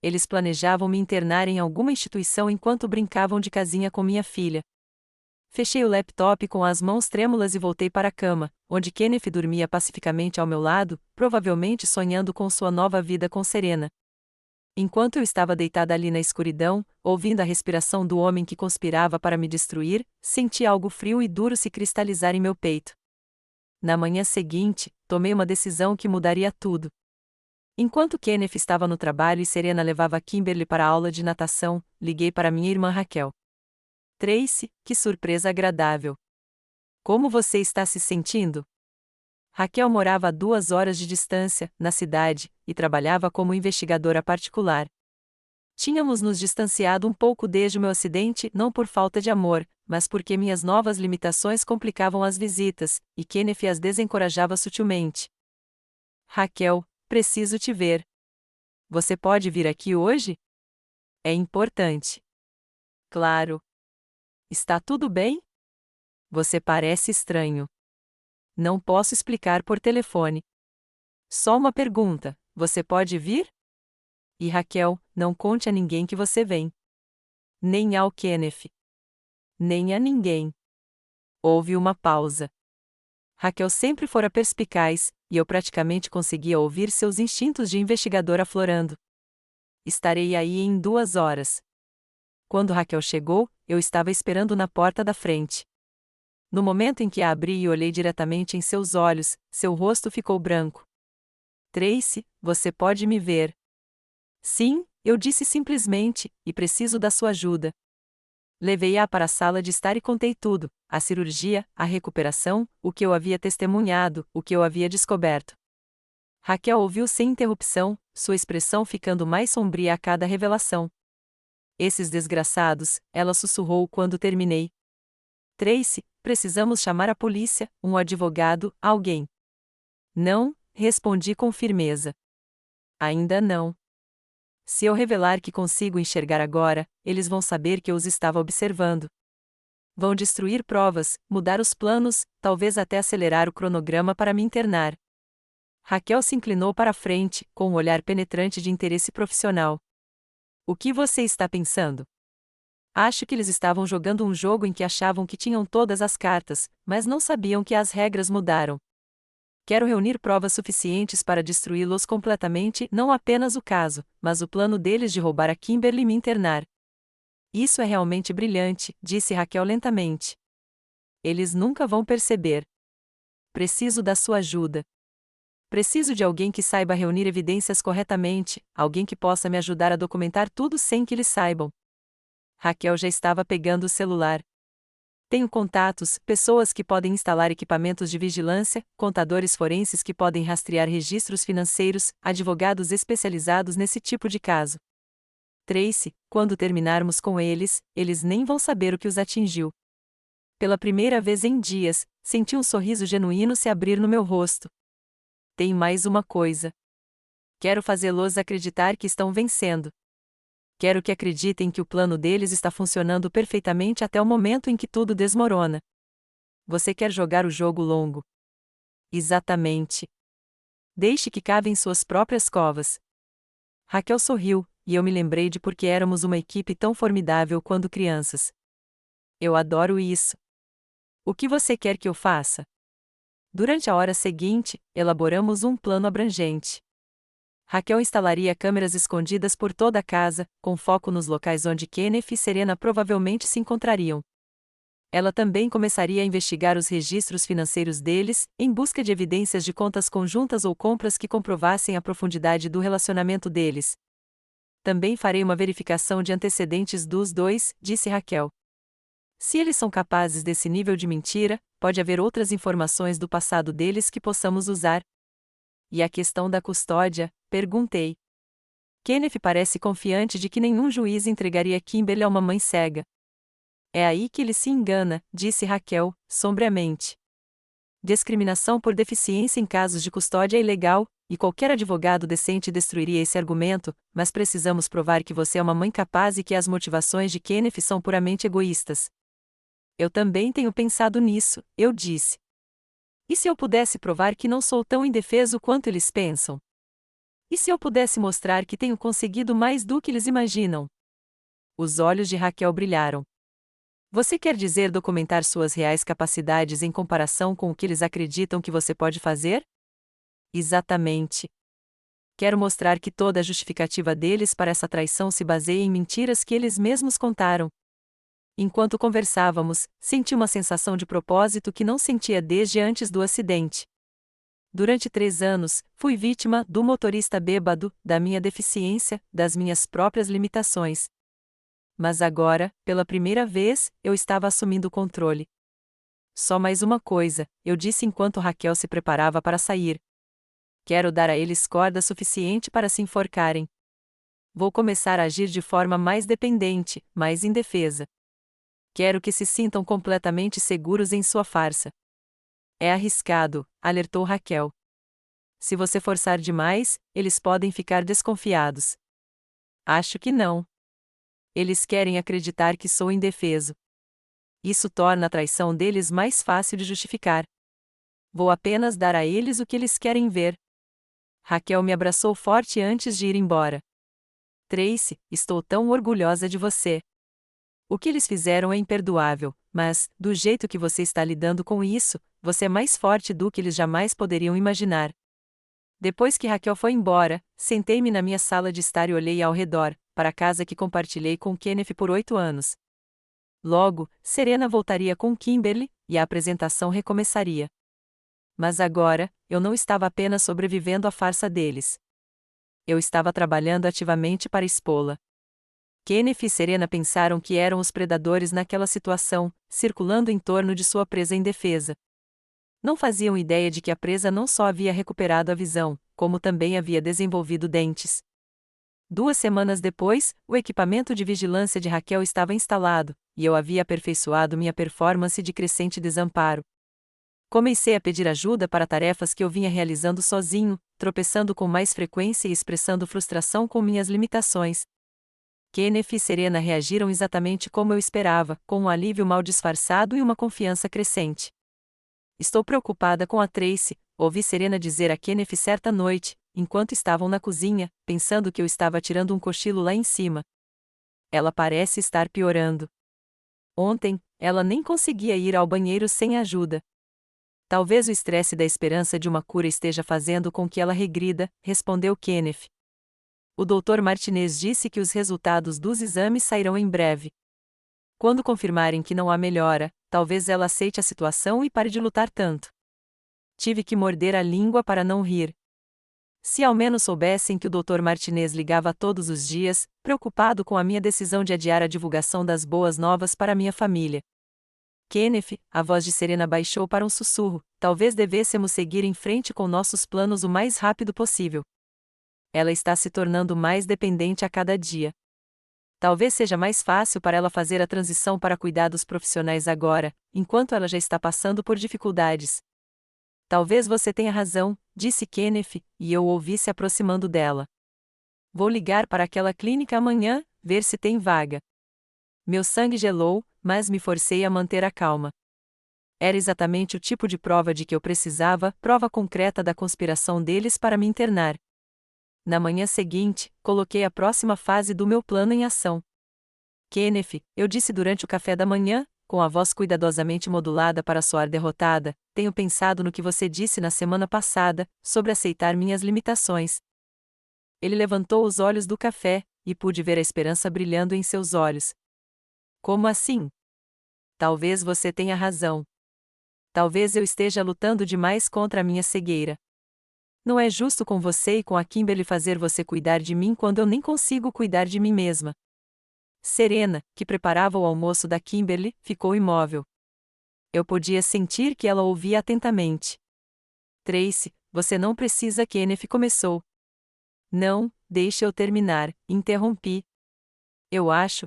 Eles planejavam me internar em alguma instituição enquanto brincavam de casinha com minha filha. Fechei o laptop com as mãos trêmulas e voltei para a cama, onde Kenneth dormia pacificamente ao meu lado, provavelmente sonhando com sua nova vida com Serena. Enquanto eu estava deitada ali na escuridão, ouvindo a respiração do homem que conspirava para me destruir, senti algo frio e duro se cristalizar em meu peito. Na manhã seguinte, tomei uma decisão que mudaria tudo. Enquanto Kenneth estava no trabalho e Serena levava Kimberly para a aula de natação, liguei para minha irmã Raquel. Tracy, que surpresa agradável. Como você está se sentindo? Raquel morava a 2 horas de distância, na cidade, e trabalhava como investigadora particular. Tínhamos nos distanciado um pouco desde o meu acidente, não por falta de amor, mas porque minhas novas limitações complicavam as visitas, e Kenneth as desencorajava sutilmente. Raquel, preciso te ver. Você pode vir aqui hoje? É importante. Claro. Está tudo bem? Você parece estranho. Não posso explicar por telefone. Só uma pergunta: você pode vir? E Raquel, não conte a ninguém que você vem. Nem ao Kenneth. Nem a ninguém. Houve uma pausa. Raquel sempre fora perspicaz, e eu praticamente conseguia ouvir seus instintos de investigador aflorando. Estarei aí em 2 horas. Quando Raquel chegou, eu estava esperando na porta da frente. No momento em que a abri e olhei diretamente em seus olhos, seu rosto ficou branco. Tracy, você pode me ver. Sim, eu disse simplesmente, e preciso da sua ajuda. Levei-a para a sala de estar e contei tudo: a cirurgia, a recuperação, o que eu havia testemunhado, o que eu havia descoberto. Raquel ouviu sem interrupção, sua expressão ficando mais sombria a cada revelação. Esses desgraçados, ela sussurrou quando terminei. Tracy, precisamos chamar a polícia, um advogado, alguém. Não, respondi com firmeza. Ainda não. Se eu revelar que consigo enxergar agora, eles vão saber que eu os estava observando. Vão destruir provas, mudar os planos, talvez até acelerar o cronograma para me internar. Raquel se inclinou para a frente, com um olhar penetrante de interesse profissional. O que você está pensando? Acho que eles estavam jogando um jogo em que achavam que tinham todas as cartas, mas não sabiam que as regras mudaram. Quero reunir provas suficientes para destruí-los completamente, não apenas o caso, mas o plano deles de roubar a Kimberly e me internar. Isso é realmente brilhante, disse Raquel lentamente. Eles nunca vão perceber. Preciso da sua ajuda. Preciso de alguém que saiba reunir evidências corretamente, alguém que possa me ajudar a documentar tudo sem que eles saibam. Raquel já estava pegando o celular. Tenho contatos, pessoas que podem instalar equipamentos de vigilância, contadores forenses que podem rastrear registros financeiros, advogados especializados nesse tipo de caso. Tracy, quando terminarmos com eles, eles nem vão saber o que os atingiu. Pela primeira vez em dias, senti um sorriso genuíno se abrir no meu rosto. Tem mais uma coisa. Quero fazê-los acreditar que estão vencendo. Quero que acreditem que o plano deles está funcionando perfeitamente até o momento em que tudo desmorona. Você quer jogar o jogo longo? Exatamente. Deixe que cavem suas próprias covas. Raquel sorriu, e eu me lembrei de por que éramos uma equipe tão formidável quando crianças. Eu adoro isso. O que você quer que eu faça? Durante a hora seguinte, elaboramos um plano abrangente. Raquel instalaria câmeras escondidas por toda a casa, com foco nos locais onde Kenneth e Serena provavelmente se encontrariam. Ela também começaria a investigar os registros financeiros deles, em busca de evidências de contas conjuntas ou compras que comprovassem a profundidade do relacionamento deles. Também farei uma verificação de antecedentes dos dois, disse Raquel. Se eles são capazes desse nível de mentira, pode haver outras informações do passado deles que possamos usar. E a questão da custódia? Perguntei. Kenneth parece confiante de que nenhum juiz entregaria Kimberly a uma mãe cega. É aí que ele se engana, disse Raquel, sombriamente. Discriminação por deficiência em casos de custódia é ilegal, e qualquer advogado decente destruiria esse argumento, mas precisamos provar que você é uma mãe capaz e que as motivações de Kenneth são puramente egoístas. Eu também tenho pensado nisso, eu disse. E se eu pudesse provar que não sou tão indefeso quanto eles pensam? E se eu pudesse mostrar que tenho conseguido mais do que eles imaginam? Os olhos de Raquel brilharam. Você quer dizer documentar suas reais capacidades em comparação com o que eles acreditam que você pode fazer? Exatamente. Quero mostrar que toda a justificativa deles para essa traição se baseia em mentiras que eles mesmos contaram. Enquanto conversávamos, senti uma sensação de propósito que não sentia desde antes do acidente. Durante 3 anos, fui vítima do motorista bêbado, da minha deficiência, das minhas próprias limitações. Mas agora, pela primeira vez, eu estava assumindo o controle. Só mais uma coisa, eu disse enquanto Raquel se preparava para sair. Quero dar a eles corda suficiente para se enforcarem. Vou começar a agir de forma mais dependente, mais indefesa. Quero que se sintam completamente seguros em sua farsa. É arriscado, alertou Raquel. Se você forçar demais, eles podem ficar desconfiados. Acho que não. Eles querem acreditar que sou indefeso. Isso torna a traição deles mais fácil de justificar. Vou apenas dar a eles o que eles querem ver. Raquel me abraçou forte antes de ir embora. Tracy, estou tão orgulhosa de você. O que eles fizeram é imperdoável, mas, do jeito que você está lidando com isso, você é mais forte do que eles jamais poderiam imaginar. Depois que Raquel foi embora, sentei-me na minha sala de estar e olhei ao redor, para a casa que compartilhei com Kenneth por 8 anos. Logo, Serena voltaria com Kimberly, e a apresentação recomeçaria. Mas agora, eu não estava apenas sobrevivendo à farsa deles. Eu estava trabalhando ativamente para expô-la. Kenneth e Serena pensaram que eram os predadores naquela situação, circulando em torno de sua presa indefesa. Não faziam ideia de que a presa não só havia recuperado a visão, como também havia desenvolvido dentes. 2 semanas depois, o equipamento de vigilância de Raquel estava instalado, e eu havia aperfeiçoado minha performance de crescente desamparo. Comecei a pedir ajuda para tarefas que eu vinha realizando sozinho, tropeçando com mais frequência e expressando frustração com minhas limitações. Kenneth e Serena reagiram exatamente como eu esperava, com um alívio mal disfarçado e uma confiança crescente. Estou preocupada com a Tracy, ouvi Serena dizer a Kenneth certa noite, enquanto estavam na cozinha, pensando que eu estava tirando um cochilo lá em cima. Ela parece estar piorando. Ontem, ela nem conseguia ir ao banheiro sem ajuda. Talvez o estresse da esperança de uma cura esteja fazendo com que ela regrida, respondeu Kenneth. O Dr. Martinez disse que os resultados dos exames sairão em breve. Quando confirmarem que não há melhora, talvez ela aceite a situação e pare de lutar tanto. Tive que morder a língua para não rir. Se ao menos soubessem que o Dr. Martinez ligava todos os dias, preocupado com a minha decisão de adiar a divulgação das boas novas para minha família. Kenneth, a voz de Serena baixou para um sussurro, talvez devêssemos seguir em frente com nossos planos o mais rápido possível. Ela está se tornando mais dependente a cada dia. Talvez seja mais fácil para ela fazer a transição para cuidados profissionais agora, enquanto ela já está passando por dificuldades. Talvez você tenha razão, disse Kenneth, e eu o ouvi se aproximando dela. Vou ligar para aquela clínica amanhã, ver se tem vaga. Meu sangue gelou, mas me forcei a manter a calma. Era exatamente o tipo de prova de que eu precisava, prova concreta da conspiração deles para me internar. Na manhã seguinte, coloquei a próxima fase do meu plano em ação. Kenneth, eu disse durante o café da manhã, com a voz cuidadosamente modulada para soar derrotada, tenho pensado no que você disse na semana passada, sobre aceitar minhas limitações. Ele levantou os olhos do café, e pude ver a esperança brilhando em seus olhos. Como assim? Talvez você tenha razão. Talvez eu esteja lutando demais contra a minha cegueira. Não é justo com você e com a Kimberly fazer você cuidar de mim quando eu nem consigo cuidar de mim mesma. Serena, que preparava o almoço da Kimberly, ficou imóvel. Eu podia sentir que ela ouvia atentamente. Tracy, você não precisa. Kenneth começou. Não, deixe eu terminar, interrompi. Eu acho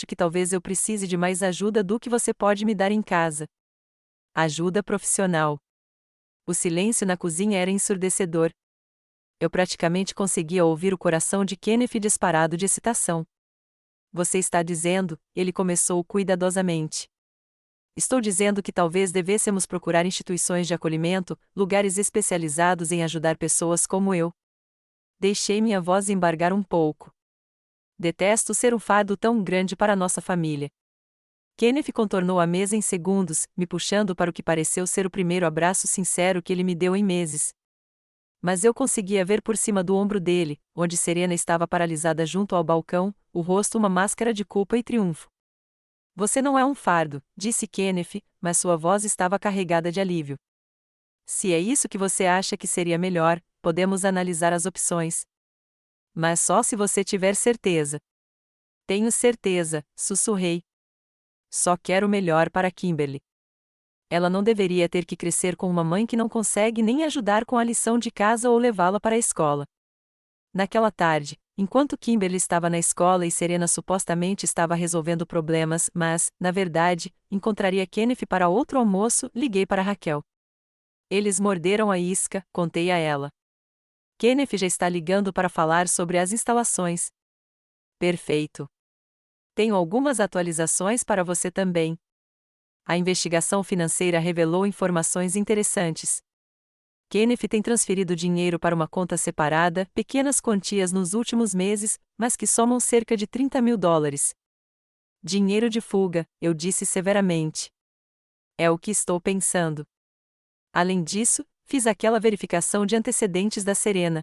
que talvez eu precise de mais ajuda do que você pode me dar em casa. Ajuda profissional. O silêncio na cozinha era ensurdecedor. Eu praticamente conseguia ouvir o coração de Kenneth disparado de excitação. Você está dizendo, ele começou cuidadosamente. Estou dizendo que talvez devêssemos procurar instituições de acolhimento, lugares especializados em ajudar pessoas como eu. Deixei minha voz embargar um pouco. Detesto ser um fardo tão grande para nossa família. Kenneth contornou a mesa em segundos, me puxando para o que pareceu ser o primeiro abraço sincero que ele me deu em meses. Mas eu conseguia ver por cima do ombro dele, onde Serena estava paralisada junto ao balcão, o rosto uma máscara de culpa e triunfo. Você não é um fardo, disse Kenneth, mas sua voz estava carregada de alívio. Se é isso que você acha que seria melhor, podemos analisar as opções. Mas só se você tiver certeza. Tenho certeza, sussurrei. Só quero o melhor para Kimberly. Ela não deveria ter que crescer com uma mãe que não consegue nem ajudar com a lição de casa ou levá-la para a escola. Naquela tarde, enquanto Kimberly estava na escola e Serena supostamente estava resolvendo problemas, mas, na verdade, encontraria Kenneth para outro almoço, liguei para Raquel. Eles morderam a isca, contei a ela. Kenneth já está ligando para falar sobre as instalações. Perfeito. Tenho algumas atualizações para você também. A investigação financeira revelou informações interessantes. Kenneth tem transferido dinheiro para uma conta separada, pequenas quantias nos últimos meses, mas que somam cerca de $30.000. Dinheiro de fuga, eu disse severamente. É o que estou pensando. Além disso, fiz aquela verificação de antecedentes da Serena.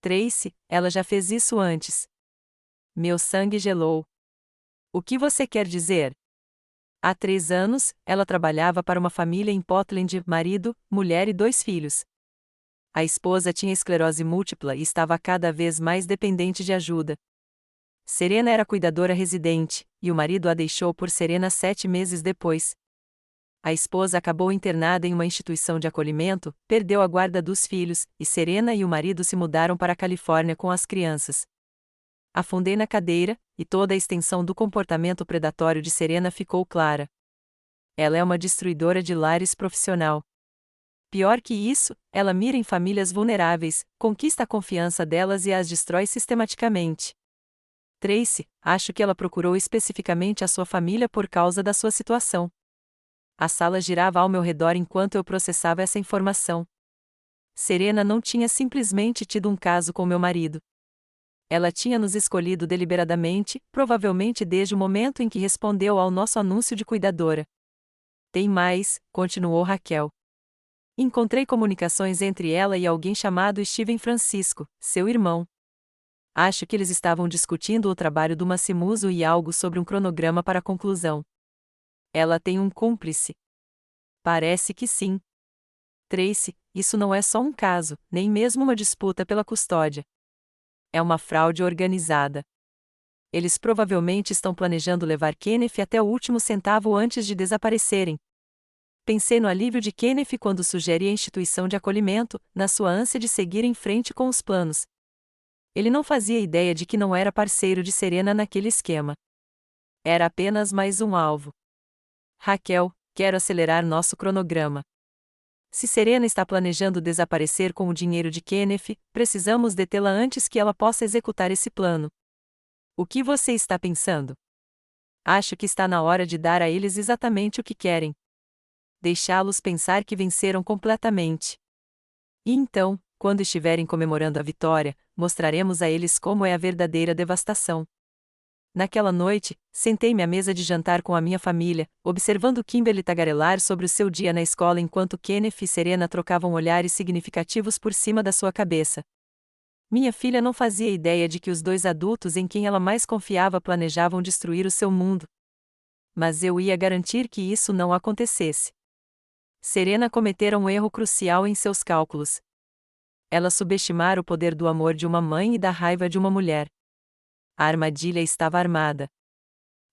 Tracy, ela já fez isso antes. Meu sangue gelou. O que você quer dizer? Há 3 anos, ela trabalhava para uma família em Portland, marido, mulher e 2 filhos. A esposa tinha esclerose múltipla e estava cada vez mais dependente de ajuda. Serena era cuidadora residente, e o marido a deixou por Serena 7 meses depois. A esposa acabou internada em uma instituição de acolhimento, perdeu a guarda dos filhos, e Serena e o marido se mudaram para a Califórnia com as crianças. Afundei na cadeira, e toda a extensão do comportamento predatório de Serena ficou clara. Ela é uma destruidora de lares profissional. Pior que isso, ela mira em famílias vulneráveis, conquista a confiança delas e as destrói sistematicamente. Tracy, acho que ela procurou especificamente a sua família por causa da sua situação. A sala girava ao meu redor enquanto eu processava essa informação. Serena não tinha simplesmente tido um caso com meu marido. Ela tinha nos escolhido deliberadamente, provavelmente desde o momento em que respondeu ao nosso anúncio de cuidadora. Tem mais, continuou Raquel. Encontrei comunicações entre ela e alguém chamado Steven Francisco, seu irmão. Acho que eles estavam discutindo o trabalho do Macimuso e algo sobre um cronograma para a conclusão. Ela tem um cúmplice. Parece que sim. Tracy, isso não é só um caso, nem mesmo uma disputa pela custódia. É uma fraude organizada. Eles provavelmente estão planejando levar Kenneth até o último centavo antes de desaparecerem. Pensei no alívio de Kenneth quando sugeri a instituição de acolhimento, na sua ânsia de seguir em frente com os planos. Ele não fazia ideia de que não era parceiro de Serena naquele esquema. Era apenas mais um alvo. Raquel, quero acelerar nosso cronograma. Se Serena está planejando desaparecer com o dinheiro de Kenneth, precisamos detê-la antes que ela possa executar esse plano. O que você está pensando? Acho que está na hora de dar a eles exatamente o que querem. Deixá-los pensar que venceram completamente. E então, quando estiverem comemorando a vitória, mostraremos a eles como é a verdadeira devastação. Naquela noite, sentei-me à mesa de jantar com a minha família, observando Kimberly tagarelar sobre o seu dia na escola enquanto Kenneth e Serena trocavam olhares significativos por cima da sua cabeça. Minha filha não fazia ideia de que os 2 adultos em quem ela mais confiava planejavam destruir o seu mundo. Mas eu ia garantir que isso não acontecesse. Serena cometera um erro crucial em seus cálculos. Ela subestimara o poder do amor de uma mãe e da raiva de uma mulher. A armadilha estava armada.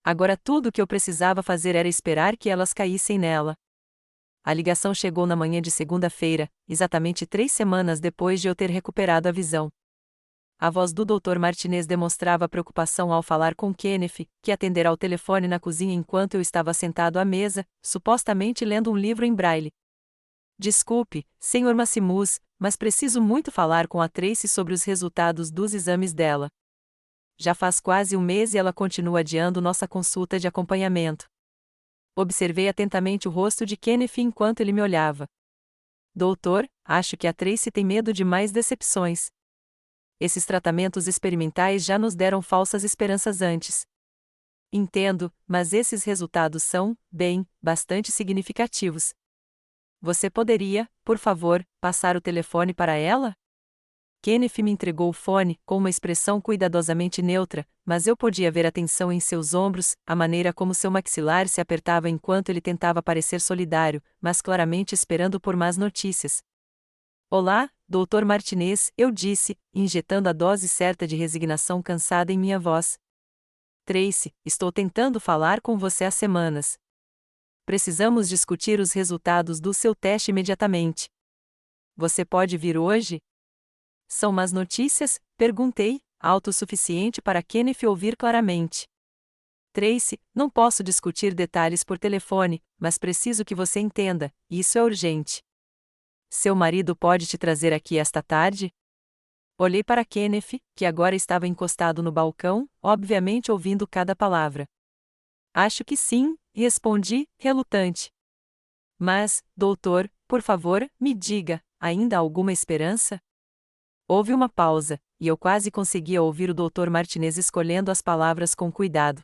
Agora tudo o que eu precisava fazer era esperar que elas caíssem nela. A ligação chegou na manhã de segunda-feira, exatamente 3 semanas depois de eu ter recuperado a visão. A voz do Dr. Martinez demonstrava preocupação ao falar com Kenneth, que atendera ao telefone na cozinha enquanto eu estava sentado à mesa, supostamente lendo um livro em braille. Desculpe, Sr. Macimus, mas preciso muito falar com a Tracy sobre os resultados dos exames dela. Já faz quase um mês e ela continua adiando nossa consulta de acompanhamento. Observei atentamente o rosto de Kenneth enquanto ele me olhava. Doutor, acho que a Tracy tem medo de mais decepções. Esses tratamentos experimentais já nos deram falsas esperanças antes. Entendo, mas esses resultados são, bem, bastante significativos. Você poderia, por favor, passar o telefone para ela? Kenneth me entregou o fone, com uma expressão cuidadosamente neutra, mas eu podia ver a tensão em seus ombros, a maneira como seu maxilar se apertava enquanto ele tentava parecer solidário, mas claramente esperando por más notícias. Olá, Dr. Martinez, eu disse, injetando a dose certa de resignação cansada em minha voz. Tracy, estou tentando falar com você há semanas. Precisamos discutir os resultados do seu teste imediatamente. Você pode vir hoje? São más notícias? Perguntei, alto o suficiente para Kenneth ouvir claramente. Tracy, não posso discutir detalhes por telefone, mas preciso que você entenda, isso é urgente. Seu marido pode te trazer aqui esta tarde? Olhei para Kenneth, que agora estava encostado no balcão, obviamente ouvindo cada palavra. Acho que sim, respondi, relutante. Mas, doutor, por favor, me diga, ainda há alguma esperança? Houve uma pausa, e eu quase conseguia ouvir o Dr. Martinez escolhendo as palavras com cuidado.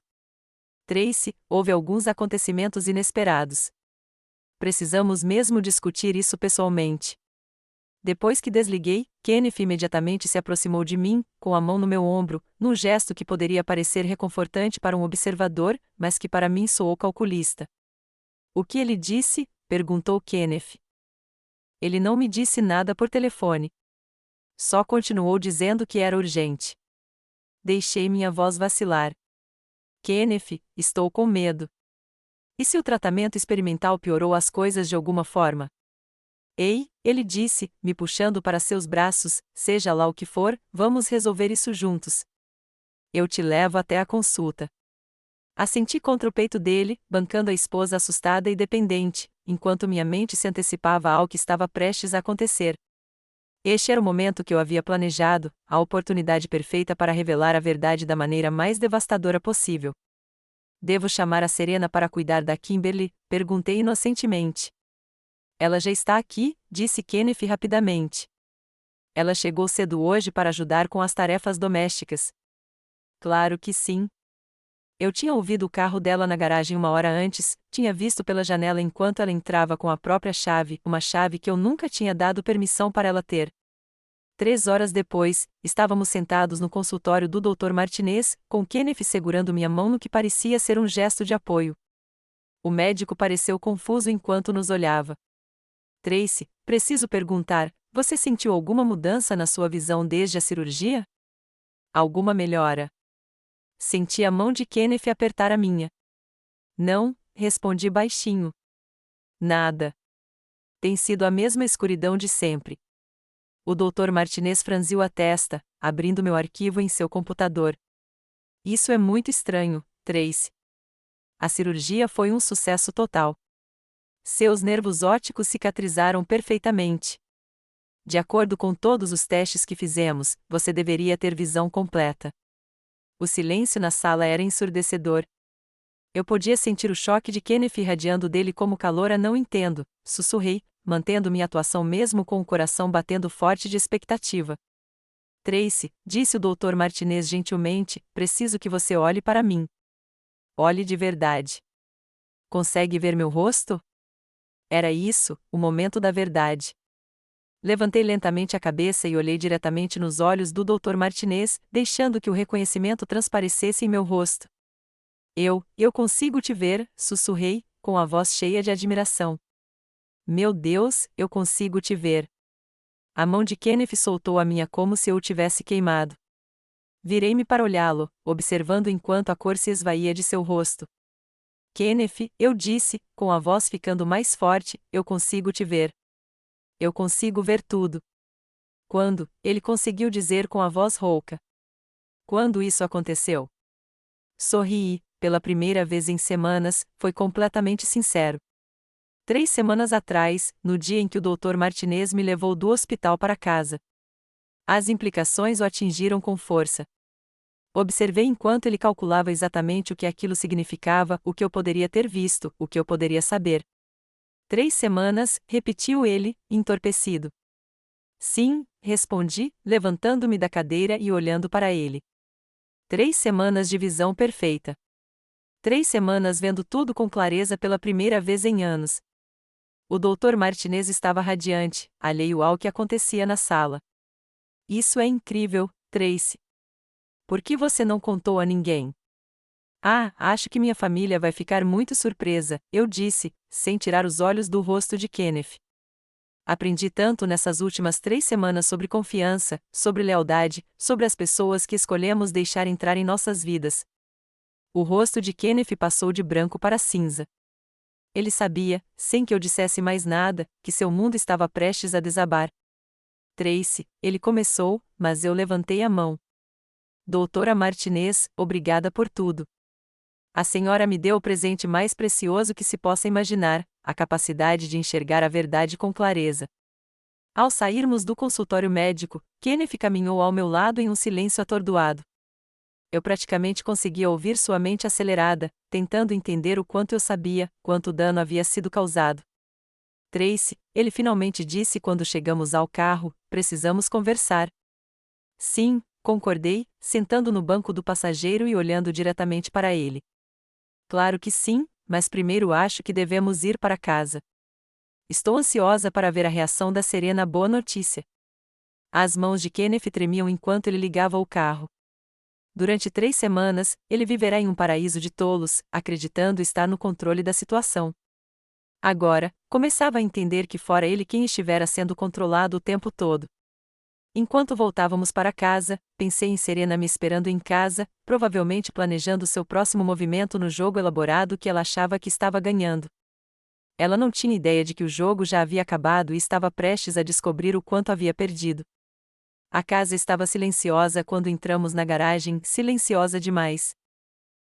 Tracy, houve alguns acontecimentos inesperados. Precisamos mesmo discutir isso pessoalmente. Depois que desliguei, Kenneth imediatamente se aproximou de mim, com a mão no meu ombro, num gesto que poderia parecer reconfortante para um observador, mas que para mim soou calculista. O que ele disse? Perguntou Kenneth. Ele não me disse nada por telefone. Só continuou dizendo que era urgente. Deixei minha voz vacilar. Kenneth, estou com medo. E se o tratamento experimental piorou as coisas de alguma forma? Ei, ele disse, me puxando para seus braços, seja lá o que for, vamos resolver isso juntos. Eu te levo até a consulta. Assenti contra o peito dele, bancando a esposa assustada e dependente, enquanto minha mente se antecipava ao que estava prestes a acontecer. Este era o momento que eu havia planejado, a oportunidade perfeita para revelar a verdade da maneira mais devastadora possível. Devo chamar a Serena para cuidar da Kimberly? Perguntei inocentemente. Ela já está aqui, disse Kenneth rapidamente. Ela chegou cedo hoje para ajudar com as tarefas domésticas. Claro que sim. Eu tinha ouvido o carro dela na garagem uma hora antes, tinha visto pela janela enquanto ela entrava com a própria chave, uma chave que eu nunca tinha dado permissão para ela ter. 3 horas depois, estávamos sentados no consultório do Dr. Martinez, com Kenneth segurando minha mão no que parecia ser um gesto de apoio. O médico pareceu confuso enquanto nos olhava. Tracy, preciso perguntar, você sentiu alguma mudança na sua visão desde a cirurgia? Alguma melhora? Senti a mão de Kenneth apertar a minha. Não, respondi baixinho. Nada. Tem sido a mesma escuridão de sempre. O Dr. Martinez franziu a testa, abrindo meu arquivo em seu computador. Isso é muito estranho, Tracy. A cirurgia foi um sucesso total. Seus nervos ópticos cicatrizaram perfeitamente. De acordo com todos os testes que fizemos, você deveria ter visão completa. O silêncio na sala era ensurdecedor. Eu podia sentir o choque de Kenneth irradiando dele como calor a não entendo, sussurrei, mantendo minha atuação mesmo com o coração batendo forte de expectativa. Tracy, disse o Dr. Martinez gentilmente, preciso que você olhe para mim. Olhe de verdade. Consegue ver meu rosto? Era isso, o momento da verdade. Levantei lentamente a cabeça e olhei diretamente nos olhos do Dr. Martinez, deixando que o reconhecimento transparecesse em meu rosto. Eu consigo te ver, sussurrei, com a voz cheia de admiração. Meu Deus, eu consigo te ver. A mão de Kenneth soltou a minha como se eu o tivesse queimado. Virei-me para olhá-lo, observando enquanto a cor se esvaía de seu rosto. Kenneth, eu disse, com a voz ficando mais forte, eu consigo te ver. Eu consigo ver tudo. Quando? Ele conseguiu dizer com a voz rouca. Quando isso aconteceu? Sorrii, pela primeira vez em semanas, foi completamente sincero. 3 semanas atrás, no dia em que o Dr. Martinez me levou do hospital para casa. As implicações o atingiram com força. Observei enquanto ele calculava exatamente o que aquilo significava, o que eu poderia ter visto, o que eu poderia saber. 3 semanas, repetiu ele, entorpecido. Sim, respondi, levantando-me da cadeira e olhando para ele. 3 semanas de visão perfeita. 3 semanas vendo tudo com clareza pela primeira vez em anos. O Dr. Martinez estava radiante, alheio ao que acontecia na sala. Isso é incrível, Tracy. Por que você não contou a ninguém? Ah, acho que minha família vai ficar muito surpresa, eu disse, sem tirar os olhos do rosto de Kenneth. Aprendi tanto nessas últimas 3 semanas sobre confiança, sobre lealdade, sobre as pessoas que escolhemos deixar entrar em nossas vidas. O rosto de Kenneth passou de branco para cinza. Ele sabia, sem que eu dissesse mais nada, que seu mundo estava prestes a desabar. Tracy, ele começou, mas eu levantei a mão. Doutora Martinez, obrigada por tudo. A senhora me deu o presente mais precioso que se possa imaginar, a capacidade de enxergar a verdade com clareza. Ao sairmos do consultório médico, Kenneth caminhou ao meu lado em um silêncio atordoado. Eu praticamente conseguia ouvir sua mente acelerada, tentando entender o quanto eu sabia, quanto dano havia sido causado. Tracy, ele finalmente disse quando chegamos ao carro, precisamos conversar. Sim, concordei, sentando no banco do passageiro e olhando diretamente para ele. Claro que sim, mas primeiro acho que devemos ir para casa. Estou ansiosa para ver a reação da Serena à boa notícia. As mãos de Kenneth tremiam enquanto ele ligava o carro. Durante 3 semanas, ele viverá em um paraíso de tolos, acreditando estar no controle da situação. Agora, começava a entender que fora ele quem estivera sendo controlado o tempo todo. Enquanto voltávamos para casa, pensei em Serena me esperando em casa, provavelmente planejando seu próximo movimento no jogo elaborado que ela achava que estava ganhando. Ela não tinha ideia de que o jogo já havia acabado e estava prestes a descobrir o quanto havia perdido. A casa estava silenciosa quando entramos na garagem, silenciosa demais.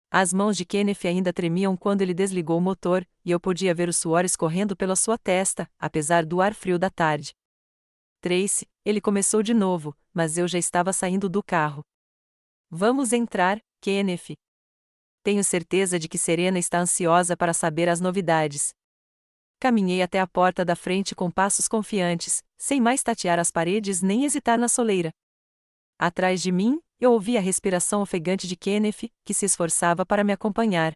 As mãos de Kenneth ainda tremiam quando ele desligou o motor, e eu podia ver o suor escorrendo pela sua testa, apesar do ar frio da tarde. Tracy, ele começou de novo, mas eu já estava saindo do carro. Vamos entrar, Kenneth. Tenho certeza de que Serena está ansiosa para saber as novidades. Caminhei até a porta da frente com passos confiantes, sem mais tatear as paredes nem hesitar na soleira. Atrás de mim, eu ouvi a respiração ofegante de Kenneth, que se esforçava para me acompanhar.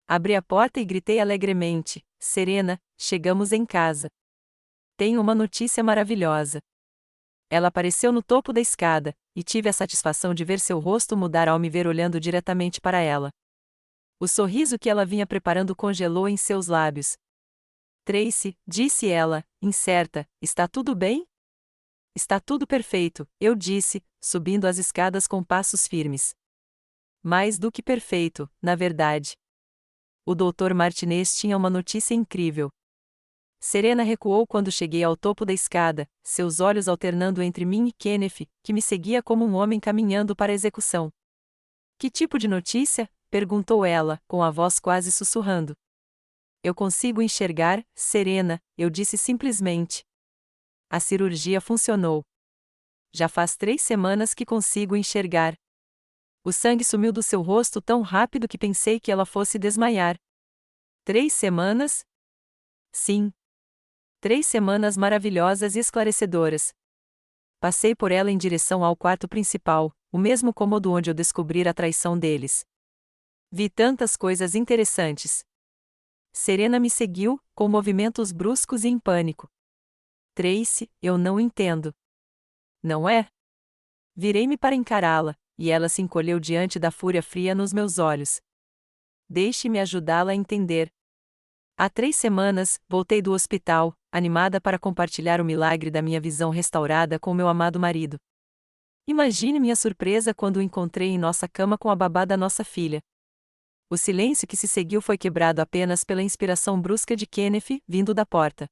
Abri a porta e gritei alegremente: Serena, chegamos em casa. Tenho uma notícia maravilhosa. Ela apareceu no topo da escada, e tive a satisfação de ver seu rosto mudar ao me ver olhando diretamente para ela. O sorriso que ela vinha preparando congelou em seus lábios. Tracy, disse ela, incerta, está tudo bem? Está tudo perfeito, eu disse, subindo as escadas com passos firmes. Mais do que perfeito, na verdade. O Dr. Martinez tinha uma notícia incrível. Serena recuou quando cheguei ao topo da escada, seus olhos alternando entre mim e Kenneth, que me seguia como um homem caminhando para a execução. Que tipo de notícia? Perguntou ela, com a voz quase sussurrando. Eu consigo enxergar, Serena, eu disse simplesmente. A cirurgia funcionou. Já faz 3 semanas que consigo enxergar. O sangue sumiu do seu rosto tão rápido que pensei que ela fosse desmaiar. 3 semanas? Sim. 3 semanas maravilhosas e esclarecedoras. Passei por ela em direção ao quarto principal, o mesmo cômodo onde eu descobri a traição deles. Vi tantas coisas interessantes. Serena me seguiu, com movimentos bruscos e em pânico. Tracy, eu não entendo. Não é? Virei-me para encará-la, e ela se encolheu diante da fúria fria nos meus olhos. Deixe-me ajudá-la a entender. Há 3 semanas, voltei do hospital, animada para compartilhar o milagre da minha visão restaurada com meu amado marido. Imagine minha surpresa quando o encontrei em nossa cama com a babá da nossa filha. O silêncio que se seguiu foi quebrado apenas pela inspiração brusca de Kenneth, vindo da porta.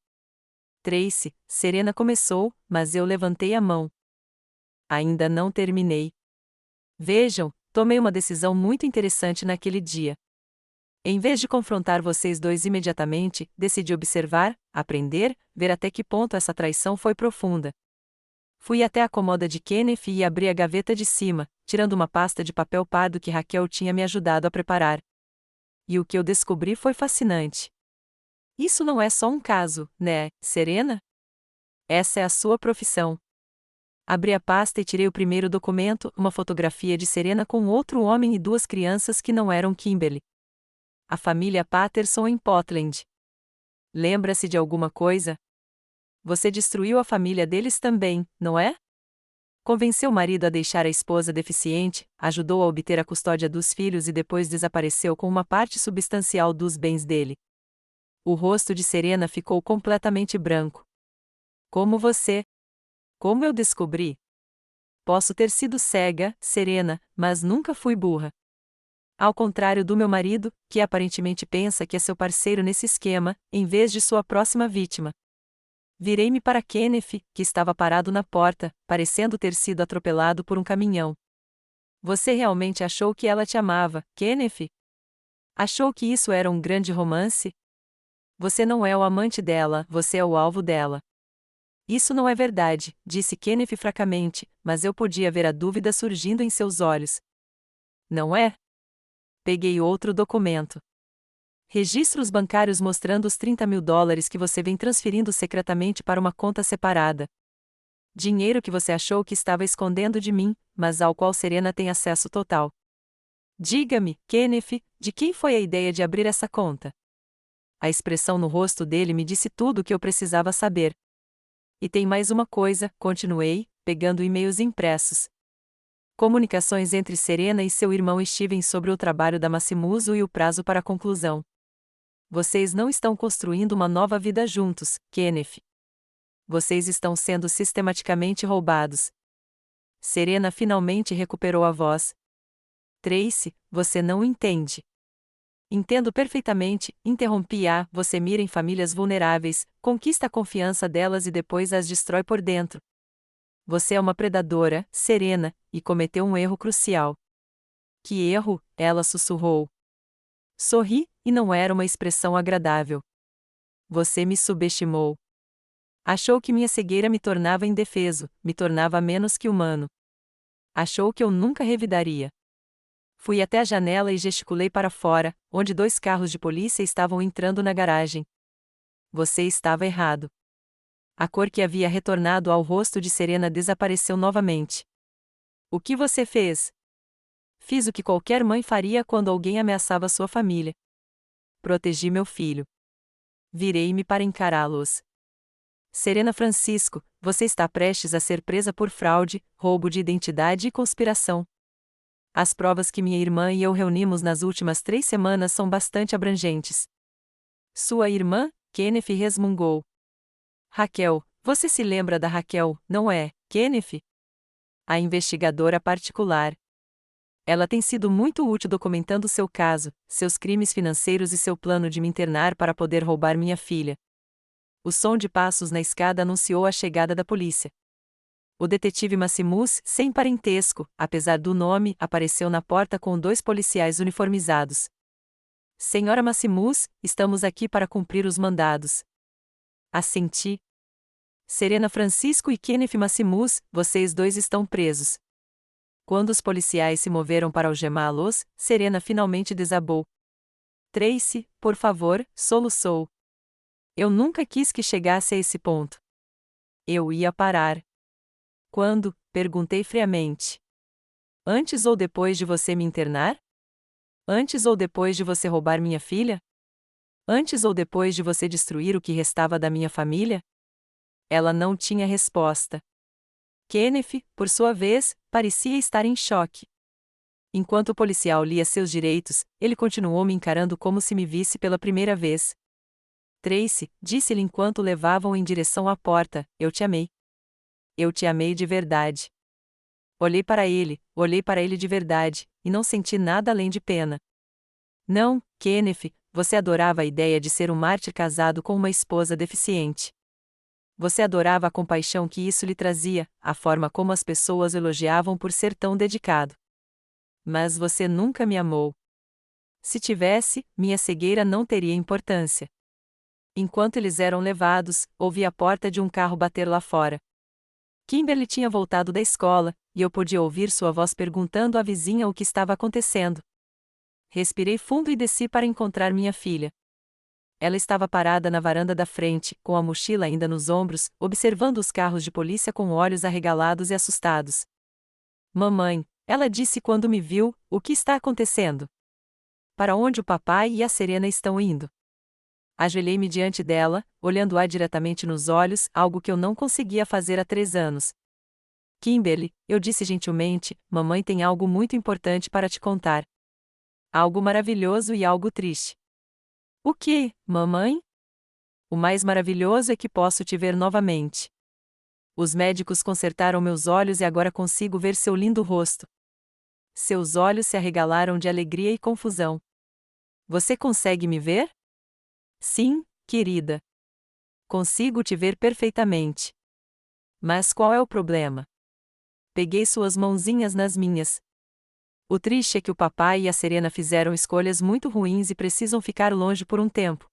Tracy, Serena começou, mas eu levantei a mão. Ainda não terminei. Vejam, tomei uma decisão muito interessante naquele dia. Em vez de confrontar vocês dois imediatamente, decidi observar, aprender, ver até que ponto essa traição foi profunda. Fui até a cômoda de Kenneth e abri a gaveta de cima, tirando uma pasta de papel pardo que Raquel tinha me ajudado a preparar. E o que eu descobri foi fascinante. Isso não é só um caso, né, Serena? Essa é a sua profissão. Abri a pasta e tirei o primeiro documento, uma fotografia de Serena com outro homem e 2 crianças que não eram Kimberly. A família Patterson em Portland. Lembra-se de alguma coisa? Você destruiu a família deles também, não é? Convenceu o marido a deixar a esposa deficiente, ajudou a obter a custódia dos filhos e depois desapareceu com uma parte substancial dos bens dele. O rosto de Serena ficou completamente branco. Como você? Como eu descobri? Posso ter sido cega, Serena, mas nunca fui burra. Ao contrário do meu marido, que aparentemente pensa que é seu parceiro nesse esquema, em vez de sua próxima vítima. Virei-me para Kenneth, que estava parado na porta, parecendo ter sido atropelado por um caminhão. Você realmente achou que ela te amava, Kenneth? Achou que isso era um grande romance? Você não é o amante dela, você é o alvo dela. Isso não é verdade, disse Kenneth fracamente, mas eu podia ver a dúvida surgindo em seus olhos. Não é? Peguei outro documento. Registros bancários mostrando os $30.000 que você vem transferindo secretamente para uma conta separada. Dinheiro que você achou que estava escondendo de mim, mas ao qual Serena tem acesso total. Diga-me, Kenneth, de quem foi a ideia de abrir essa conta? A expressão no rosto dele me disse tudo o que eu precisava saber. E tem mais uma coisa, continuei, pegando e-mails impressos. Comunicações entre Serena e seu irmão Steven sobre o trabalho da Massimuso e o prazo para a conclusão. Vocês não estão construindo uma nova vida juntos, Kenneth. Vocês estão sendo sistematicamente roubados. Serena finalmente recuperou a voz. Tracy, você não entende. Entendo perfeitamente, interrompi-a, você mira em famílias vulneráveis, conquista a confiança delas e depois as destrói por dentro. Você é uma predadora, Serena, e cometeu um erro crucial. Que erro? Ela sussurrou. Sorri, e não era uma expressão agradável. Você me subestimou. Achou que minha cegueira me tornava indefeso, me tornava menos que humano. Achou que eu nunca revidaria. Fui até a janela e gesticulei para fora, onde 2 carros de polícia estavam entrando na garagem. Você estava errado. A cor que havia retornado ao rosto de Serena desapareceu novamente. O que você fez? Fiz o que qualquer mãe faria quando alguém ameaçava sua família. Protegi meu filho. Virei-me para encará-los. Serena Francisco, você está prestes a ser presa por fraude, roubo de identidade e conspiração. As provas que minha irmã e eu reunimos nas últimas 3 semanas são bastante abrangentes. Sua irmã? Kenneth resmungou. Raquel, você se lembra da Raquel, não é, Kenneth? A investigadora particular. Ela tem sido muito útil documentando seu caso, seus crimes financeiros e seu plano de me internar para poder roubar minha filha. O som de passos na escada anunciou a chegada da polícia. O detetive Massimus, sem parentesco, apesar do nome, apareceu na porta com 2 policiais uniformizados. Senhora Massimus, estamos aqui para cumprir os mandados. Assenti. Serena Francisco e Kenneth Massimus, vocês 2 estão presos. Quando os policiais se moveram para algemá-los, Serena finalmente desabou. Tracy, por favor, soluçou. Eu nunca quis que chegasse a esse ponto. Eu ia parar. Quando? Perguntei friamente. Antes ou depois de você me internar? Antes ou depois de você roubar minha filha? Antes ou depois de você destruir o que restava da minha família? Ela não tinha resposta. Kenneth, por sua vez, parecia estar em choque. Enquanto o policial lia seus direitos, ele continuou me encarando como se me visse pela primeira vez. Tracy, disse-lhe enquanto o levavam em direção à porta, eu te amei. Eu te amei de verdade. Olhei para ele de verdade, e não senti nada além de pena. Não, Kenneth, você adorava a ideia de ser um mártir casado com uma esposa deficiente. Você adorava a compaixão que isso lhe trazia, a forma como as pessoas o elogiavam por ser tão dedicado. Mas você nunca me amou. Se tivesse, minha cegueira não teria importância. Enquanto eles eram levados, ouvi a porta de um carro bater lá fora. Kimberly tinha voltado da escola, e eu podia ouvir sua voz perguntando à vizinha o que estava acontecendo. Respirei fundo e desci para encontrar minha filha. Ela estava parada na varanda da frente, com a mochila ainda nos ombros, observando os carros de polícia com olhos arregalados e assustados. Mamãe, ela disse quando me viu, o que está acontecendo? Para onde o papai e a Serena estão indo? Ajoelhei-me diante dela, olhando-a diretamente nos olhos, algo que eu não conseguia fazer há 3 anos. Kimberly, eu disse gentilmente, mamãe tem algo muito importante para te contar. Algo maravilhoso e algo triste. O que, mamãe? O mais maravilhoso é que posso te ver novamente. Os médicos consertaram meus olhos e agora consigo ver seu lindo rosto. seus olhos se arregalaram de alegria e confusão. Você consegue me ver? Sim, querida. Consigo te ver perfeitamente. Mas qual é o problema? Peguei suas mãozinhas nas minhas. O triste é que o papai e a Serena fizeram escolhas muito ruins e precisam ficar longe por um tempo.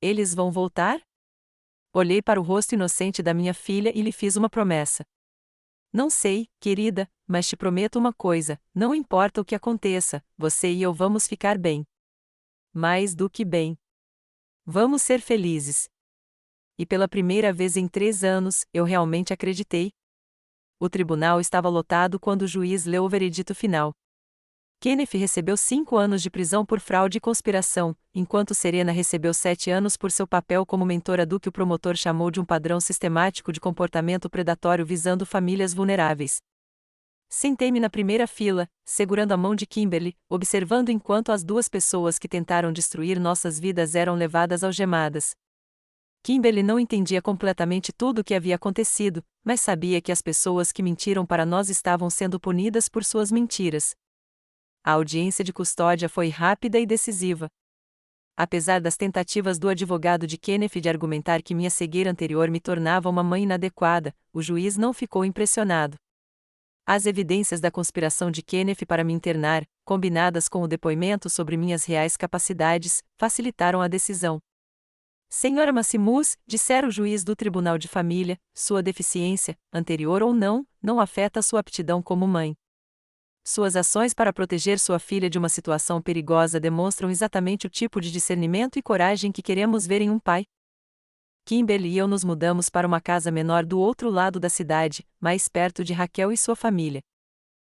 Eles vão voltar? Olhei para o rosto inocente da minha filha e lhe fiz uma promessa. Não sei, querida, mas te prometo uma coisa: não importa o que aconteça, você e eu vamos ficar bem. Mais do que bem. Vamos ser felizes. E pela primeira vez em 3 anos, eu realmente acreditei. O tribunal estava lotado quando o juiz leu o veredito final. Kenneth recebeu 5 anos de prisão por fraude e conspiração, enquanto Serena recebeu 7 anos por seu papel como mentora do que o promotor chamou de um padrão sistemático de comportamento predatório visando famílias vulneráveis. Sentei-me na primeira fila, segurando a mão de Kimberly, observando enquanto as 2 pessoas que tentaram destruir nossas vidas eram levadas algemadas. Kimberly não entendia completamente tudo o que havia acontecido, mas sabia que as pessoas que mentiram para nós estavam sendo punidas por suas mentiras. A audiência de custódia foi rápida e decisiva. Apesar das tentativas do advogado de Kenneth de argumentar que minha cegueira anterior me tornava uma mãe inadequada, o juiz não ficou impressionado. As evidências da conspiração de Kenneth para me internar, combinadas com o depoimento sobre minhas reais capacidades, facilitaram a decisão. Senhora Maximus, dissera o juiz do Tribunal de Família, sua deficiência, anterior ou não, não afeta sua aptidão como mãe. Suas ações para proteger sua filha de uma situação perigosa demonstram exatamente o tipo de discernimento e coragem que queremos ver em um pai. Kimberly e eu nos mudamos para uma casa menor do outro lado da cidade, mais perto de Raquel e sua família.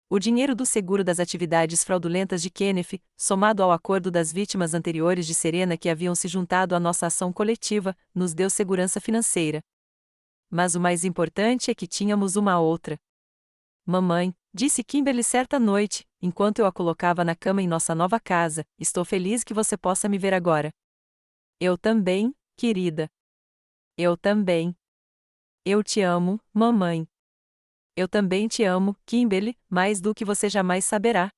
O dinheiro do seguro das atividades fraudulentas de Kenneth, somado ao acordo das vítimas anteriores de Serena que haviam se juntado à nossa ação coletiva, nos deu segurança financeira. Mas o mais importante é que tínhamos uma outra. Mamãe, disse Kimberly certa noite, enquanto eu a colocava na cama em nossa nova casa, estou feliz que você possa me ver agora. Eu também, querida. Eu também. Eu te amo, mamãe. Eu também te amo, Kimberly, mais do que você jamais saberá.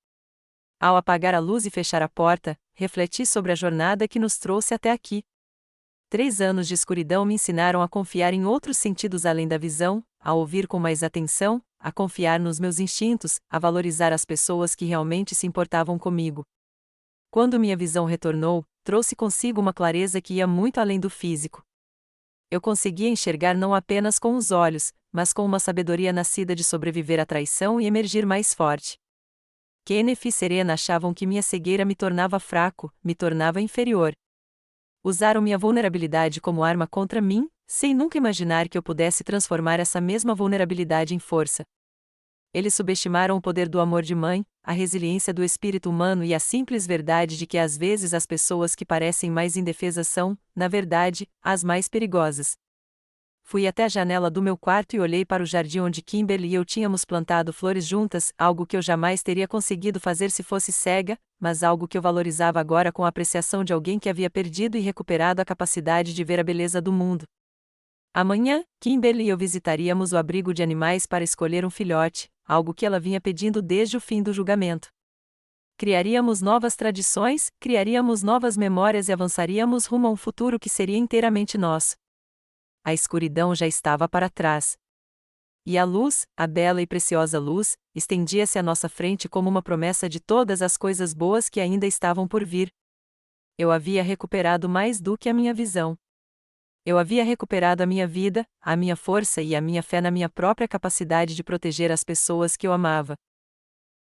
Ao apagar a luz e fechar a porta, refleti sobre a jornada que nos trouxe até aqui. 3 anos de escuridão me ensinaram a confiar em outros sentidos além da visão, a ouvir com mais atenção, a confiar nos meus instintos, a valorizar as pessoas que realmente se importavam comigo. Quando minha visão retornou, trouxe consigo uma clareza que ia muito além do físico. Eu conseguia enxergar não apenas com os olhos, mas com uma sabedoria nascida de sobreviver à traição e emergir mais forte. Kenneth e Serena achavam que minha cegueira me tornava fraco, me tornava inferior. Usaram minha vulnerabilidade como arma contra mim, sem nunca imaginar que eu pudesse transformar essa mesma vulnerabilidade em força. Eles subestimaram o poder do amor de mãe, a resiliência do espírito humano e a simples verdade de que às vezes as pessoas que parecem mais indefesas são, na verdade, as mais perigosas. Fui até a janela do meu quarto e olhei para o jardim onde Kimberly e eu tínhamos plantado flores juntas, algo que eu jamais teria conseguido fazer se fosse cega, mas algo que eu valorizava agora com a apreciação de alguém que havia perdido e recuperado a capacidade de ver a beleza do mundo. Amanhã, Kimberly e eu visitaríamos o abrigo de animais para escolher um filhote, algo que ela vinha pedindo desde o fim do julgamento. Criaríamos novas tradições, criaríamos novas memórias e avançaríamos rumo a um futuro que seria inteiramente nosso. A escuridão já estava para trás. E a luz, a bela e preciosa luz, estendia-se à nossa frente como uma promessa de todas as coisas boas que ainda estavam por vir. Eu havia recuperado mais do que a minha visão. Eu havia recuperado a minha vida, a minha força e a minha fé na minha própria capacidade de proteger as pessoas que eu amava.